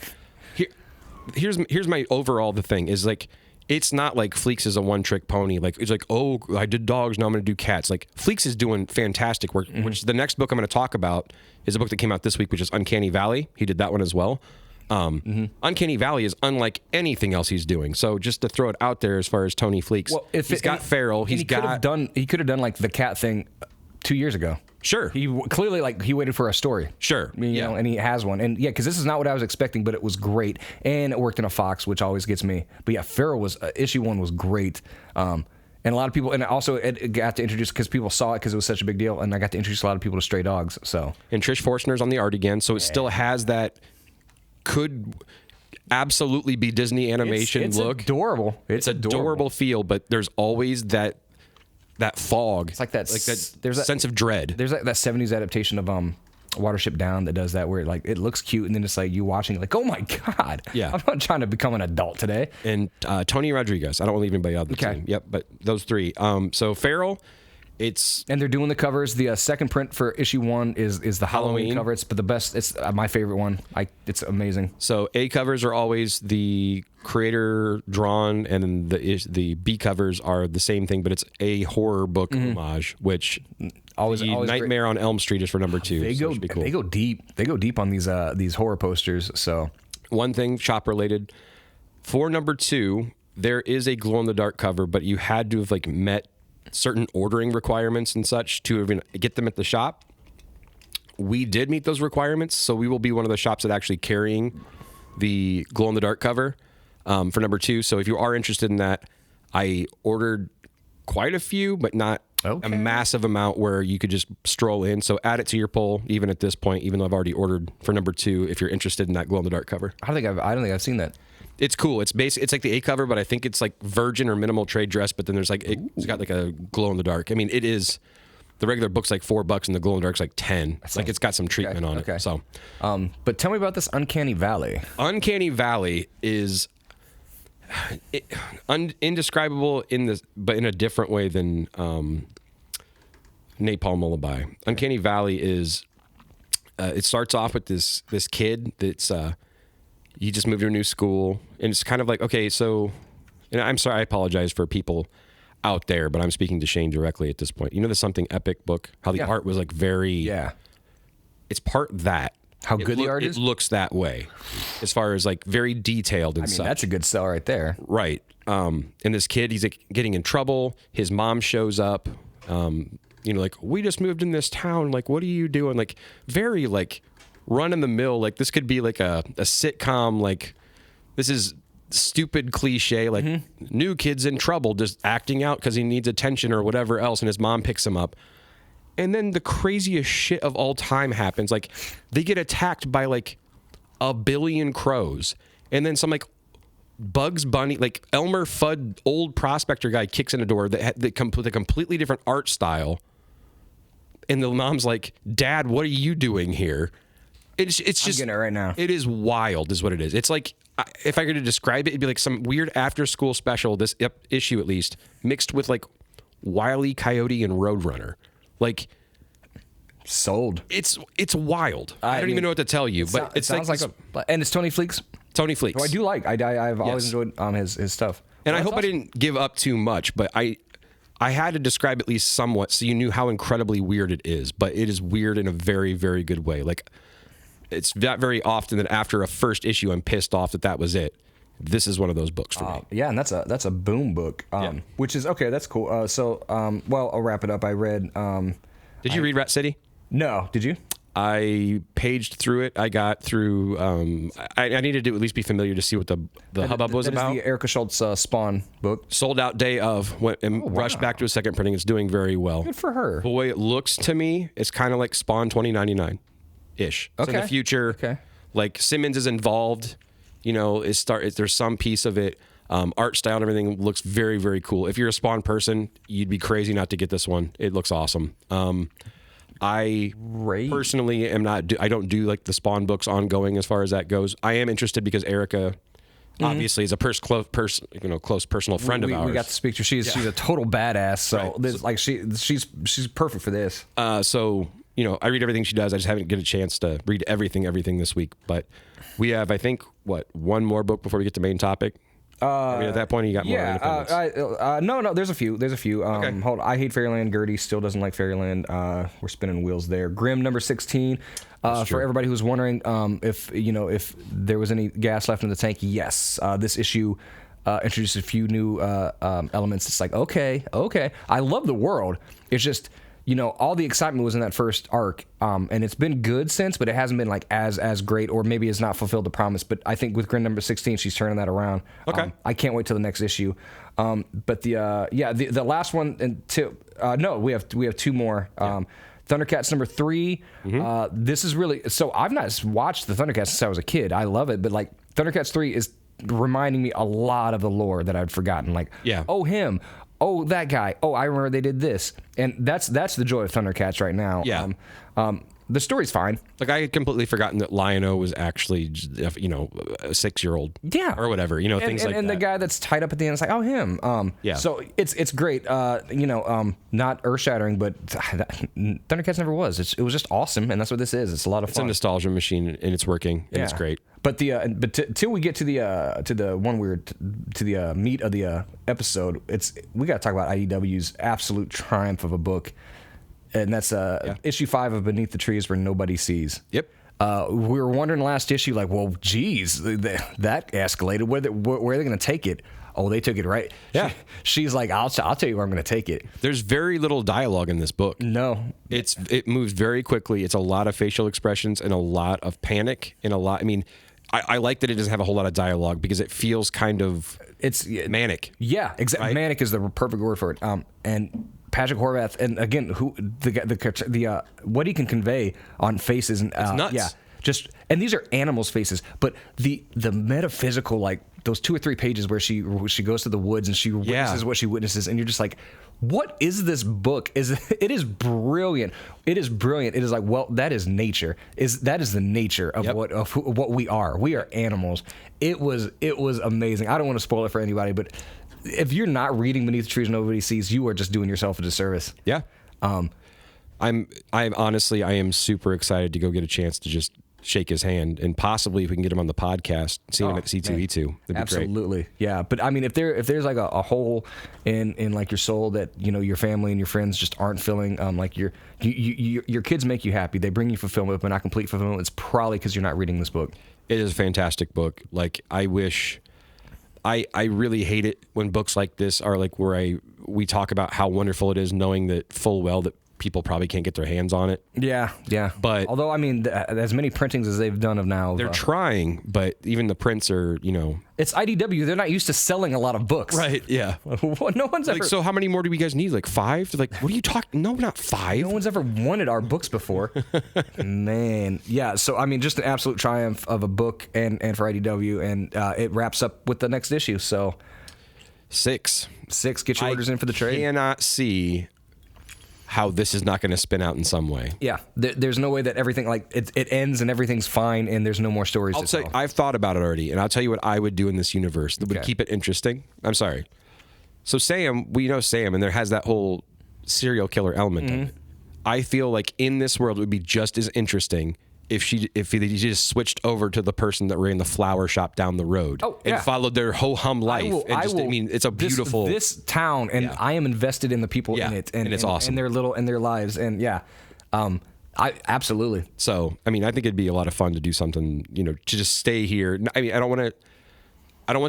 here's my overall the thing is like. It's not like Fleeks is a one-trick pony. Like, it's like, oh, I did dogs, now I'm going to do cats. Like, Fleeks is doing fantastic work, which the next book I'm going to talk about is a book that came out this week, which is Uncanny Valley. He did that one as well. Uncanny Valley is unlike anything else he's doing. So just to throw it out there as far as Tony Fleeks, he's got Feral. He could have done like the cat thing 2 years ago. Sure. He clearly he waited for a story. Sure. You know, and he has one. And because this is not what I was expecting, but it was great. And it worked in a Fox, which always gets me. But yeah, Feral was issue 1 was great. And a lot of people, and also it got to introduce, because people saw it because it was such a big deal, and I got to introduce a lot of people to Stray Dogs. So, and Trish Forstner's on the art again, so it still has that could absolutely be Disney animation it's look. Adorable. It's adorable feel, but there's always that fog. It's like that. There's that sense of dread. There's that 70s adaptation of Watership Down that does that, where it looks cute, and then it's like you watching it like, oh my god, yeah, I'm not trying to become an adult today. And Tony Rodriguez, I don't want to leave anybody out of the team. Yep, but those three. So Feral, and they're doing the covers. The second print for issue 1 is the Halloween cover. It's the best. It's my favorite one. It's amazing. So A covers are always the creator drawn, and the B covers are the same thing, but it's a horror book homage, which always Nightmare on Elm Street is for number 2. They go cool. They go deep. They go deep on these horror posters. So one thing shop related for number 2, there is a glow in the dark cover, but you had to have met certain ordering requirements and such to even get them at the shop. We did meet those requirements, so we will be one of the shops that actually carrying the glow in the dark cover for number 2. So if you are interested in that, I ordered quite a few, but not a massive amount where you could just stroll in. So add it to your pull, even at this point, even though I've already ordered for number 2. If you're interested in that glow in the dark cover, I don't think I've seen that. It's cool. It's like the A cover, but I think it's like virgin or minimal trade dress. But then there's it's got like a glow in the dark. I mean, it is. The regular book's like $4, and the glow in the dark's like 10. Like it's got some treatment on it. So, but tell me about this Uncanny Valley. Uncanny Valley is indescribable but in a different way than Napalm Lullaby. Uncanny Valley is. It starts off with this kid that's. He just moved to a new school, and it's kind of like, okay, so, and I'm sorry, I apologize for people out there, but I'm speaking to Shane directly at this point. You know the Something Epic book? How the art was like very... Yeah. It's part that. How good the art is? It looks that way, as far as like very detailed and such. That's a good sell right there. Right. And this kid, he's like getting in trouble. His mom shows up, like, we just moved in this town. Like, what are you doing? Like, very like... run in the mill, like this could be like a sitcom, like this is stupid cliche, like new kid's in trouble, just acting out because he needs attention or whatever else, and his mom picks him up. And then the craziest shit of all time happens. Like they get attacked by like a billion crows, and then some like Bugs Bunny, like Elmer Fudd, old prospector guy kicks in a door that had a completely different art style. And the mom's like, "Dad, what are you doing here?" It's just, I'm getting it right now. It is wild, is what it is. It's like, if I were to describe it, it'd be like some weird after-school special, this issue at least, mixed with like Wile E. Coyote and Roadrunner. Like, sold. It's wild. I don't even know what to tell you, but it sounds like and it's Tony Fleecs. Tony Fleecs. Who I do like. I've always enjoyed his stuff. And I hope I didn't give up too much, but I had to describe at least somewhat so you knew how incredibly weird it is. But it is weird in a very, very good way. Like, it's not very often that after a first issue, I'm pissed off that was it. This is one of those books for me. Yeah, and that's a boom book, which is okay. That's cool. I'll wrap it up. I read. Did you read Rat City? No, did you? I paged through it. I got through. I needed to at least be familiar to see what the hubbub was about. That is the Erica Schultz Spawn book. Sold out day of. Rushed back to a second printing. It's doing very well. Good for her. The way it looks to me, it's kind of like Spawn 2099. Ish. Okay. So in the future, like Simmons is involved, there's some piece of it. Art style and everything looks very, very cool. If you're a Spawn person, you'd be crazy not to get this one. It looks awesome. I personally am not. I don't do like the Spawn books ongoing as far as that goes. I am interested because Erica, obviously, is a close personal friend of ours. We got to speak to her. She's a total badass. So she's perfect for this. I read everything she does. I just haven't get a chance to read everything this week. But we have, I think, one more book before we get to main topic. At that point, you got more independence. No, there's a few. Hold on. I Hate Fairyland. Gertie still doesn't like Fairyland. We're spinning wheels there. Grimm number 16. For everybody who's wondering if there was any gas left in the tank, yes. This issue introduced a few new elements. It's like, okay. I love the world. It's just, all the excitement was in that first arc, and it's been good since, but it hasn't been like as great, or maybe it's not fulfilled the promise. But I think with Grin number 16, she's turning that around. Okay. I can't wait till the next issue. But the last one and two. No, we have two more. Thundercats number 3. This is really so. I've not watched the Thundercats since I was a kid. I love it, but like Thundercats 3 is reminding me a lot of the lore that I'd forgotten. Like, oh him. Oh, that guy. Oh, I remember they did this. And that's the joy of Thundercats right now. Yeah. The story's fine. Like, I had completely forgotten that Lion-O was actually, a 6-year-old. Yeah. Or whatever, things like that. And the guy that's tied up at the end is like, oh, him. So it's great. Not earth-shattering, but Thundercats never was. It was just awesome, and that's what this is. It's a lot of fun. It's a nostalgia machine, and it's working, and it's great. But till we get to the meat of the episode, we got to talk about IDW's absolute triumph of a book, and that's issue 5 of Beneath the Trees Where Nobody Sees. Yep. We were wondering last issue, like, well, geez, that escalated. Where are they going to take it? Oh, they took it right. Yeah. She's like, I'll tell you where I'm going to take it. There's very little dialogue in this book. No. It moves very quickly. It's a lot of facial expressions and a lot of panic and a lot. I mean, I like that it doesn't have a whole lot of dialogue because it feels kind of manic. Yeah, exactly. Right? Manic is the perfect word for it. And Patrick Horvath, and again, the what he can convey on faces and it's nuts. Yeah, and these are animals' faces, but the metaphysical, like those 2 or 3 pages where she goes to the woods and she witnesses what she witnesses, and you're just like, what is this book? It is brilliant. It is brilliant. It is like, well, that is nature. That is the nature of what we are. We are animals. It was amazing. I don't want to spoil it for anybody, but if you're not reading Beneath the Trees Nobody Sees, you are just doing yourself a disservice. Yeah. I'm honestly, I am super excited to go get a chance to just shake his hand, and possibly if we can get him on the podcast, see him at C2E2. That'd be absolutely great. Yeah. But I mean, if there's like a hole in like your soul that your family and your friends just aren't filling, like your kids make you happy, they bring you fulfillment, but not complete fulfillment, it's probably because you're not reading this book. It is a fantastic book. Like, I really hate it when books like this are like where we talk about how wonderful it is, knowing that full well that people probably can't get their hands on it. Yeah. But although, I mean, as many printings as they've done of now, they're trying, but even the prints are, it's IDW. They're not used to selling a lot of books, right? Yeah. No one's ever. So how many more do we guys need? Like 5? They're like, what are you talking? No, not 5. No one's ever wanted our books before. Man, yeah. So I mean, just an absolute triumph of a book and for IDW, and it wraps up with the next issue. So 6. Get your orders in for the trade. I cannot see how this is not going to spin out in some way. Yeah, there's no way that everything, like, it ends and everything's fine and there's no more stories to tell. I've thought about it already, and I'll tell you what I would do in this universe that would keep it interesting. I'm sorry. So Sam, we know Sam, and there has that whole serial killer element of it. I feel like in this world it would be just as interesting if they just switched over to the person that ran the flower shop down the road and followed their ho-hum life. It's a beautiful this town, and I am invested in the people in it, and it's awesome, and their lives, and I absolutely. So I mean, I think it'd be a lot of fun to do something, to just stay here. I mean, I don't want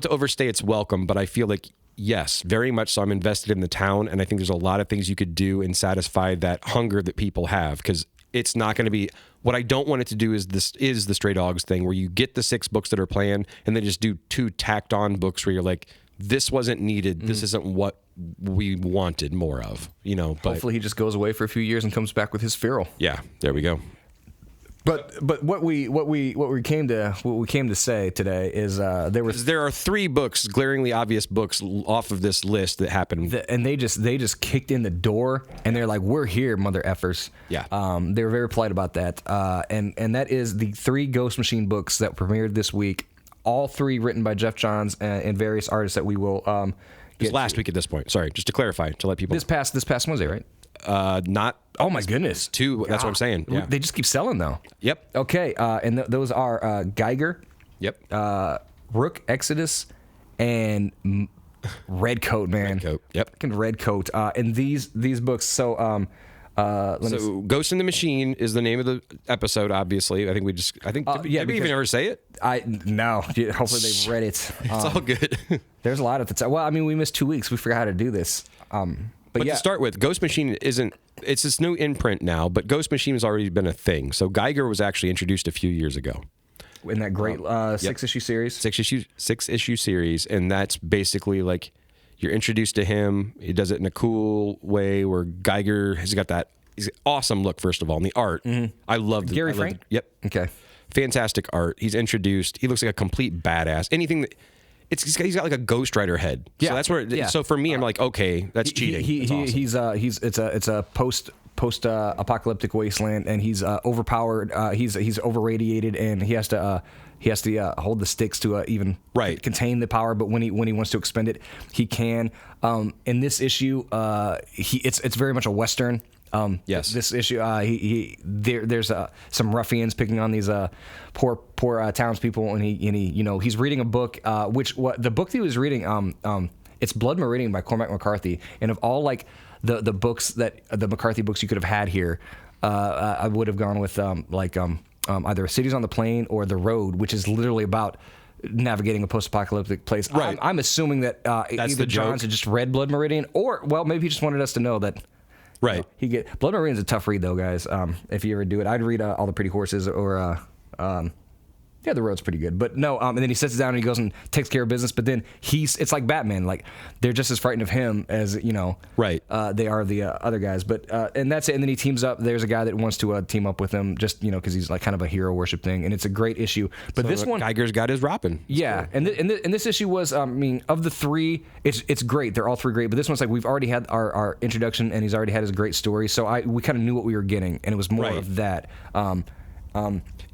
to overstay its welcome, but I feel like, yes, very much so, I'm invested in the town, and I think there's a lot of things you could do and satisfy that hunger that people have, because it's not going to be. What I don't want it to do is the Stray Dogs thing, where you get the 6 books that are planned and then just do 2 tacked on books where you're like, this wasn't needed. This isn't what we wanted more of, But hopefully he just goes away for a few years and comes back with his feral. Yeah, there we go. But what we came to say today is there are 3 books, glaringly obvious books off of this list that happened, and they just kicked in the door, and they're like, we're here, mother effers. Yeah. They were very polite about that, and that is the 3 Ghost Machine books that premiered this week, all 3 written by Jeff Johns and various artists that we will it was last week at this point. Sorry, just to clarify, to let people. This past Wednesday, right? Not. Oh my goodness. 2. That's what I'm saying. Yeah. They just keep selling though. Yep. Okay. And those are Geiger. Yep. Rook, Exodus, and Redcoat, man. Redcoat. Yep. Fucking Redcoat. And these books. So Ghost in the Machine is the name of the episode. Obviously, I think did we even ever say it? No. Hopefully they've read it. It's all good. There's a lot of the time. Well, I mean, we missed 2 weeks. We forgot how to do this. But yeah. to start with, Ghost Machine it's this new imprint now, but Ghost Machine has already been a thing. So Geiger was actually introduced a few years ago. In that great 6-issue series? Six-issue series, and that's basically like you're introduced to him. He does it in a cool way where Geiger has got that awesome look, first of all, and the art. I love the Gary Frank? Yep. Okay. Fantastic art. He's introduced. He looks like a complete badass. Anything that he's got like a Ghost Rider head. Yeah. So that's where. Yeah. So for me, I'm like, okay, that's cheating. That's awesome. It's a post apocalyptic wasteland, and he's overpowered. He's overradiated, and he has to hold the sticks to even contain the power. But when he wants to expend it, he can. In this issue, it's very much a Western. Yes. This issue, there's some ruffians picking on these poor townspeople, and he's reading a book. The book that he was reading, it's Blood Meridian by Cormac McCarthy, and of all like the books that the McCarthy books you could have had here, I would have gone with either Cities on the Plain or The Road, which is literally about navigating a post-apocalyptic place. Right. I'm assuming that either Johns had just read Blood Meridian, or maybe he just wanted us to know that. Right. Blood Meridian's a tough read though, guys. If you ever do it, I'd read All the Pretty Horses or The Road's pretty good. But no, and then he sits down and he goes and takes care of business. But then it's like Batman. Like they're just as frightened of him as Right. They are the other guys. But and that's it. And then he teams up. There's a guy that wants to team up with him, just because he's like kind of a hero worship thing. And it's a great issue. But this one, Geiger's got his Robin. Yeah, cool. and this issue was, of the three, it's great. They're all three great. But this one's like we've already had our introduction, and he's already had his great story. So we kind of knew what we were getting, and it was more of that.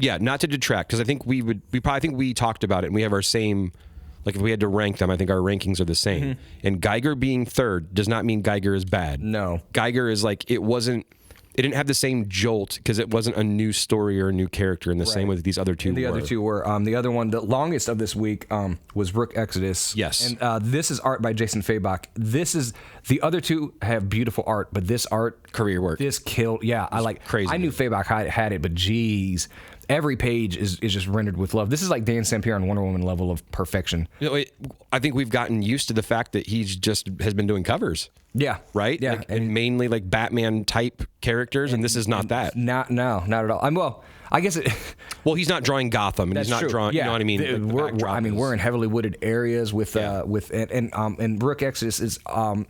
Yeah, not to detract, because I think we talked about it, and we have our same, like if we had to rank them, I think our rankings are the same. Mm-hmm. And Geiger being third does not mean Geiger is bad. No. Geiger is like, it didn't have the same jolt because it wasn't a new story or a new character in the same way that these other two were. The other two were. The other one, the longest of this week, was Rook Exodus. Yes. And this is art by Jason Fabok. The other two have beautiful art, but this art... Career work. This killed... Yeah, crazy. I knew Fabok had it, but geez... Every page is just rendered with love. This is like Dan Sampier on Wonder Woman level of perfection. I think we've gotten used to the fact that he's just has been doing covers. Yeah. Right? Yeah. And mainly like Batman type characters, and this is not that. Not at all. I guess it... Well, he's not drawing Gotham, and he's not drawing... Yeah. You know what I mean? We're in heavily wooded areas with Rook Exodus is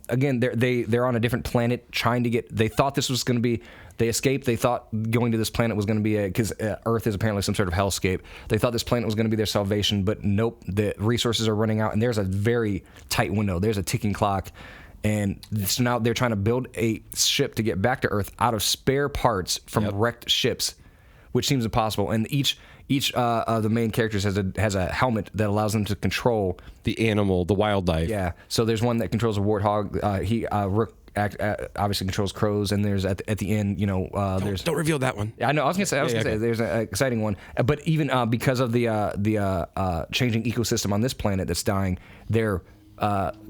again they're on a different planet trying to get. They thought this was going to be. They escaped. They thought going to this planet was going to be because Earth is apparently some sort of hellscape. They thought this planet was going to be their salvation, but nope. The resources are running out, and there's a very tight window. There's a ticking clock. And so now they're trying to build a ship to get back to Earth out of spare parts from wrecked ships, which seems impossible. And each of the main characters has a helmet that allows them to control the animal, the wildlife. Yeah. So there's one that controls a warthog. Rook obviously controls crows, and there's at the end, there's... Don't reveal that one. I know. I was gonna say there's an exciting one, but even because of the changing ecosystem on this planet that's dying, their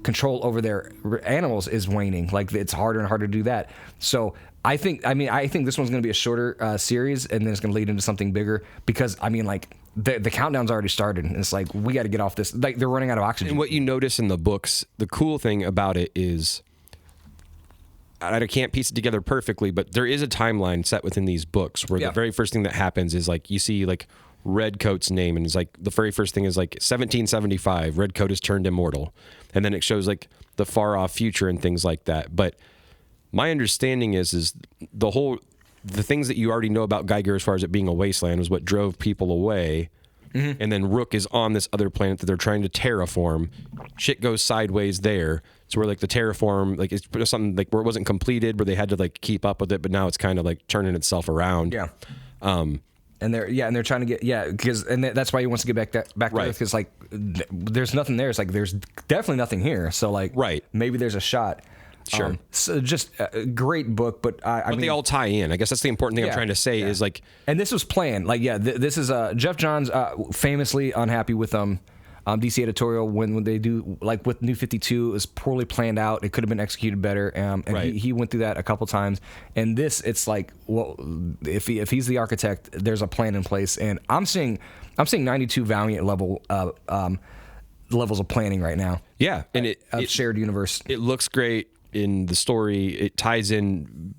control over their animals is waning. Like it's harder and harder to do that. So I think this one's going to be a shorter series, and then it's going to lead into something bigger because the countdown's already started, and it's like we got to get off this. Like they're running out of oxygen. And what you notice in the books, the cool thing about it is, I can't piece it together perfectly, but there is a timeline set within these books where the very first thing that happens is like you see like Redcoat's name, and it's like the very first thing is like 1775. Redcoat is turned immortal, and then it shows like the far off future and things like that. But my understanding is the things that you already know about Geiger as far as it being a wasteland was what drove people away. Mm-hmm. And then Rook is on this other planet that they're trying to terraform. Shit goes sideways there. So where like the terraform, like it's something like where it wasn't completed, where they had to like keep up with it, but now it's kind of like turning itself around. Yeah. And they're trying to get because that's why he wants to get back to Earth, because like there's nothing there. It's like there's definitely nothing here. So like maybe there's a shot. Sure. So just a great book, but I mean, they all tie in. I guess that's the important thing I'm trying to say is like, and this was planned. Like, this is Jeff Johns famously unhappy with DC editorial when they do like with New 52 is poorly planned out. It could have been executed better. And he went through that a couple times. And this, it's like, well, if he's the architect, there's a plan in place. And I'm seeing 92 Valiant level levels of planning right now. Yeah, and shared universe. It looks great. in the story. It ties in,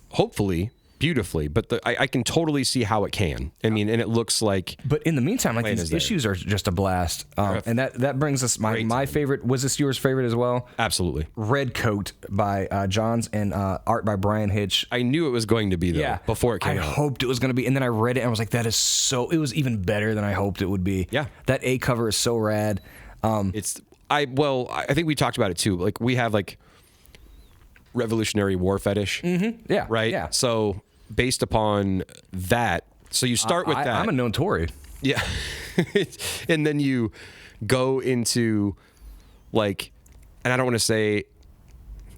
hopefully, beautifully, but I can totally see how it can. I mean, and it looks like. But in the meantime, like these issues are just a blast. And that brings us my favorite. Was this yours favorite as well? Absolutely. Red Coat by Johns and art by Brian Hitch. I knew it was going to be though before it came out. I hoped it was going to be, and then I read it and I was like, that is so. It was even better than I hoped it would be. Yeah. That A cover is so rad. I think we talked about it too. Like we have like Revolutionary War fetish. Mm-hmm. Yeah. Right. Yeah. So based upon that, so you start with that. I'm a known Tory. Yeah. And then you go into like, and I don't want to say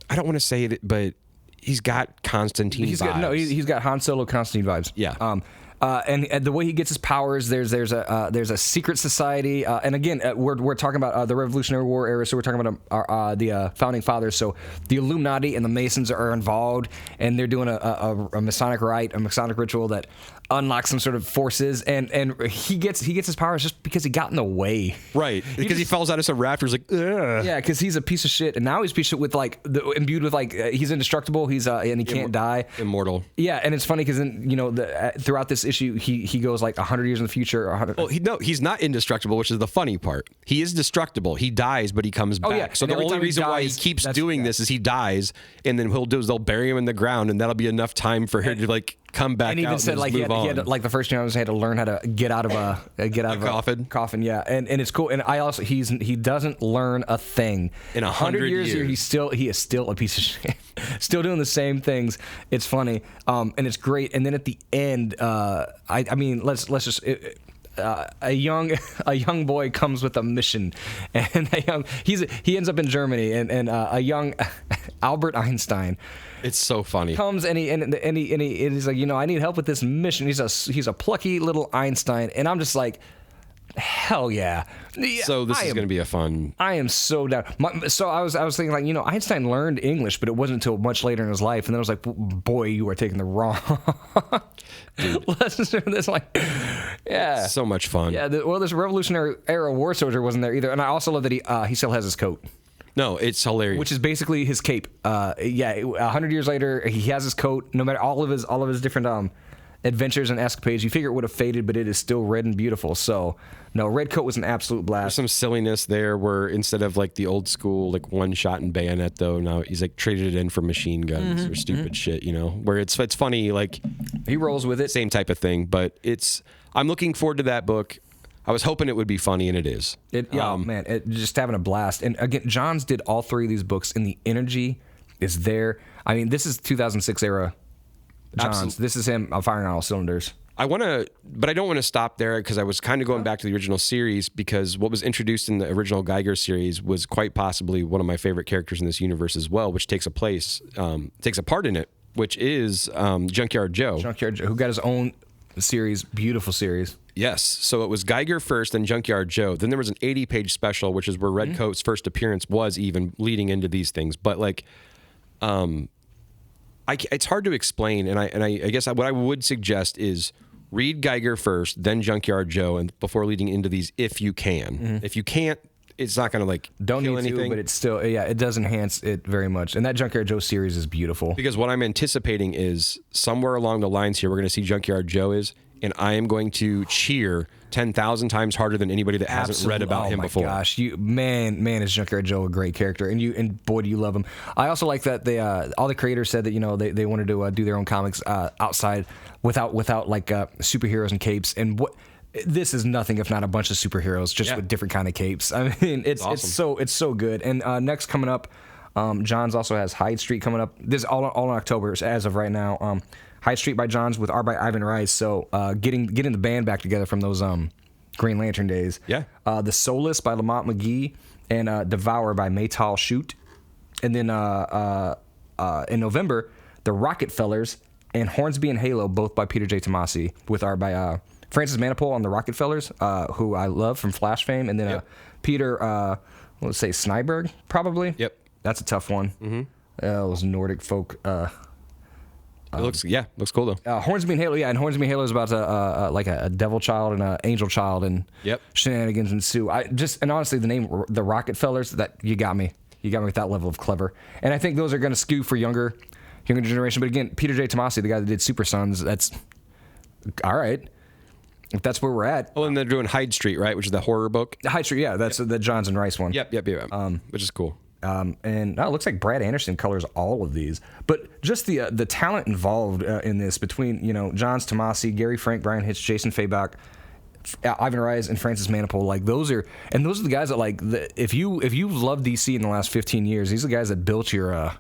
it, but he's got Constantine vibes. He's got Han Solo Constantine vibes. Yeah. And the way he gets his powers, there's a secret society, and again, we're talking about the Revolutionary War era, so we're talking about the founding fathers. So the Illuminati and the Masons are involved, and they're doing a Masonic rite, a Masonic ritual that unlocks some sort of forces, and he gets his powers just because he got in the way, right? Because he falls out of some rafters, like, ugh. Yeah, because he's a piece of shit, and now he's a piece of shit with like imbued with like he's indestructible, and he can't die, immortal. Yeah, and it's funny because then throughout this issue, he goes like 100 years in the future. Well, he's not indestructible, which is the funny part. He is destructible. He dies, but he comes back. Yeah. So and the only reason why he keeps doing this is he dies, and then they'll bury him in the ground, and that'll be enough time for him to like come back. And he even said like he had like the first time he had to learn how to get out of a coffin. Yeah, and it's cool. And I also he doesn't learn a thing in 100 years. He is still a piece of shit, still doing the same things. It's funny, and it's great. And then at the end, I mean, let's just. A young boy comes with a mission, and he ends up in Germany, and a young Albert Einstein. It's so funny. Comes and he's like, I need help with this mission. He's a plucky little Einstein, and I'm just like, hell yeah. So this is going to be a fun. I am so down. So I was thinking like, Einstein learned English, but it wasn't until much later in his life, and then I was like, boy, you are taking the wrong lessons from this. Like, yeah, so much fun. Yeah. This Revolutionary Era war soldier wasn't there either, and I also love that he still has his coat. No, it's hilarious. Which is basically his cape. 100 years later, he has his coat. No matter all of his different adventures and escapades, you figure it would have faded, but it is still red and beautiful. So, no, Red Coat was an absolute blast. There's some silliness there where instead of like the old school like one shot and bayonet, though, now he's like traded it in for machine guns or stupid shit, where it's funny, like he rolls with it. Same type of thing, but I'm looking forward to that book. I was hoping it would be funny, and it is. Just having a blast. And again, Johns did all three of these books, and the energy is there. I mean, this is 2006 era Johns. Absolutely. This is him firing on all cylinders. But I don't want to stop there because I was kind of going back to the original series, because what was introduced in the original Geiger series was quite possibly one of my favorite characters in this universe as well, which takes a part in it, which is Junkyard Joe. Junkyard Joe, who got his own series, beautiful series. Yes. So it was Geiger first, then Junkyard Joe. Then there was an 80-page special, which is where Red Coat's first appearance was, even leading into these things. But like, it's hard to explain. And I guess what I would suggest is read Geiger first, then Junkyard Joe, and before leading into these, if you can. If you can't, it's not going to don't kill need anything. To, but it's still it does enhance it very much. And that Junkyard Joe series is beautiful. Because what I'm anticipating is somewhere along the lines here, we're going to see Junkyard Joe and I am going to cheer 10,000 times harder than anybody that hasn't read about him before. Oh my gosh, man, is Junkyard Joe a great character, and boy, do you love him. I also like that they all the creators said that they wanted to do their own comics outside without like superheroes and capes, and what. This is nothing if not a bunch of superheroes just with different kind of capes. I mean, it's awesome. It's so good. And next coming up, Johns also has Hyde Street coming up. This is all in October as of right now. Hyde Street by Johns with art by Ivan Rice. So getting the band back together from those Green Lantern days. Yeah. The Soulless by Lamont McGee and Devour by Maytal Shute. And then in November, the Rockefellers and Hornsby and Halo, both by Peter J. Tomasi, with art by Francis Manapul on the Rockefellers, who I love from Flash fame, and then Peter, let's say Snyberg, probably. Yep. That's a tough one. Mm-hmm. Those Nordic folk. It looks cool though. Hornsby and Halo, and Hornsby and Halo is about like a devil child and an angel child, and shenanigans ensue. And honestly, the name the Rockefellers, that you got me. You got me with that level of clever. And I think those are going to skew for younger generation. But again, Peter J. Tomasi, the guy that did Super Sons, that's all right. If that's where we're at. Oh, and they're doing Hyde Street, right? Which is the horror book. Hyde Street, yeah. That's the Johns and Rice one. Yep. Which is cool. And it looks like Brad Anderson colors all of these. But just the talent involved in this between, Johns, Tomasi, Gary Frank, Brian Hitch, Jason Fabach, Ivan Reis, and Francis Manipul, like those are the guys that if you've loved DC in the last 15 years, these are the guys that built your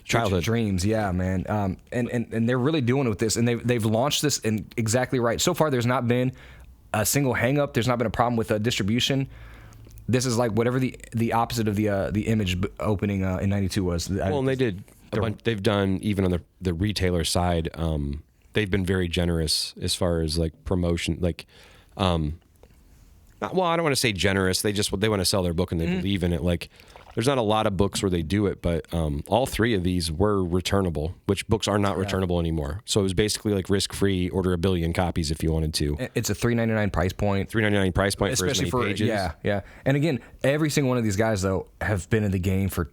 childhood dreams. Yeah, man. And they're really doing it with this, and they've launched this in exactly right. So far, there's not been a single hang up. There's not been a problem with distribution. This is like whatever the opposite of the Image opening in '92 was. Well, and they did a bunch. They've done even on the retailer side. They've been very generous as far as like promotion, like. Well, I don't want to say generous. They want to sell their book and they believe in it. Like, there's not a lot of books where they do it, but all three of these were returnable, which books are not returnable anymore. So it was basically like risk-free, order 1 billion copies if you wanted to. It's a $3.99 price point. $3.99 price point, especially for as many pages. Yeah. And again, every single one of these guys though have been in the game for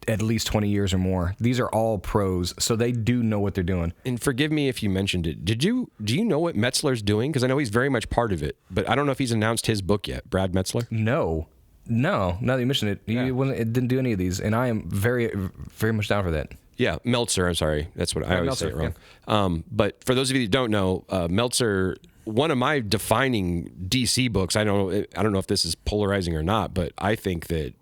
at least 20 years or more. These are all pros, so they do know what they're doing. And forgive me if you mentioned it. Do you know what Metzler's doing? Because I know he's very much part of it, but I don't know if he's announced his book yet. Brad Metzler? No. Now that you mentioned it, it didn't do any of these, and I am very, very much down for that. Yeah, Meltzer. I'm sorry, that's what I always say it wrong. Yeah. But for those of you that don't know, Meltzer, one of my defining DC books. I don't know if this is polarizing or not, but I think that.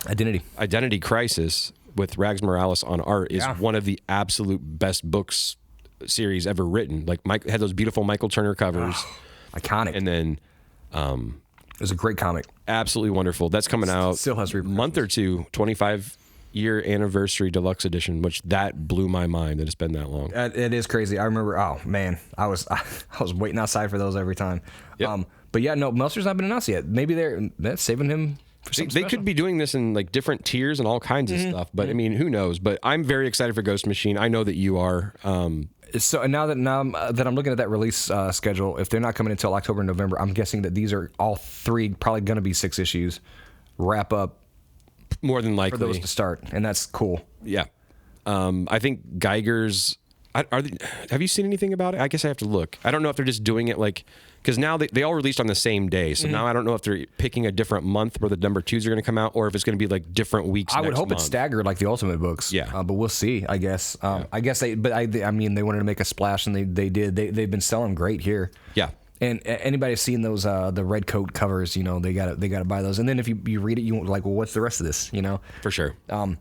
Identity Crisis with Rags Morales on art is one of the absolute best books series ever written. Like Mike had those beautiful Michael Turner covers, iconic, and then it was a great comic, absolutely wonderful. That's coming out still has month or two, 25-year anniversary deluxe edition, which that blew my mind that it's been that long. It is crazy. I remember. Oh man, I was waiting outside for those every time. Yep. But yeah, no, Meltzer's not been announced yet. Maybe that's saving him. They could be doing this in like different tiers and all kinds of stuff, but I mean, who knows? But I'm very excited for Ghost Machine. I know that you are. So now that I'm looking at that release schedule, if they're not coming until October and November, I'm guessing that these are all three probably going to be 6 issues. Wrap up more than likely for those to start, and that's cool. Yeah, I think Geiger's. Have you seen anything about it? I guess I have to look. I don't know if they're just doing it like. Because now they all released on the same day. So now I don't know if they're picking a different month where the number 2s are going to come out or if it's going to be like different weeks. I would hope month. It's staggered like the Ultimate books. Yeah. But we'll see, I guess. I guess I mean, they wanted to make a splash and they did. They've been selling great here. Yeah. And anybody seen those the red coat covers, they got to buy those. And then if you read it, you like, well, what's the rest of this? For sure. No,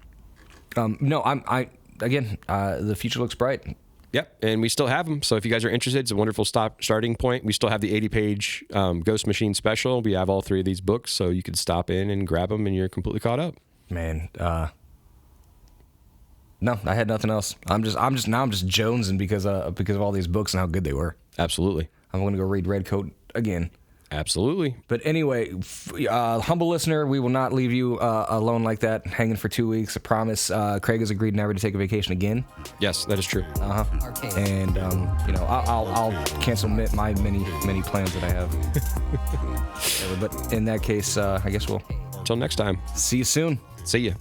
the future looks bright. Yep, and we still have them. So if you guys are interested, it's a wonderful starting point. We still have the 80-page Ghost Machine special. We have all 3 of these books, so you could stop in and grab them, and you're completely caught up. Man, no, I had nothing else. I'm just jonesing because of all these books and how good they were. Absolutely. I'm going to go read Red Coat again. Absolutely. But anyway, humble listener, we will not leave you alone like that, hanging for 2 weeks. I promise. Craig has agreed never to take a vacation again. Yes, that is true. And I'll cancel my many plans that I have. But in that case, I guess we'll. Until next time. See you soon. See ya.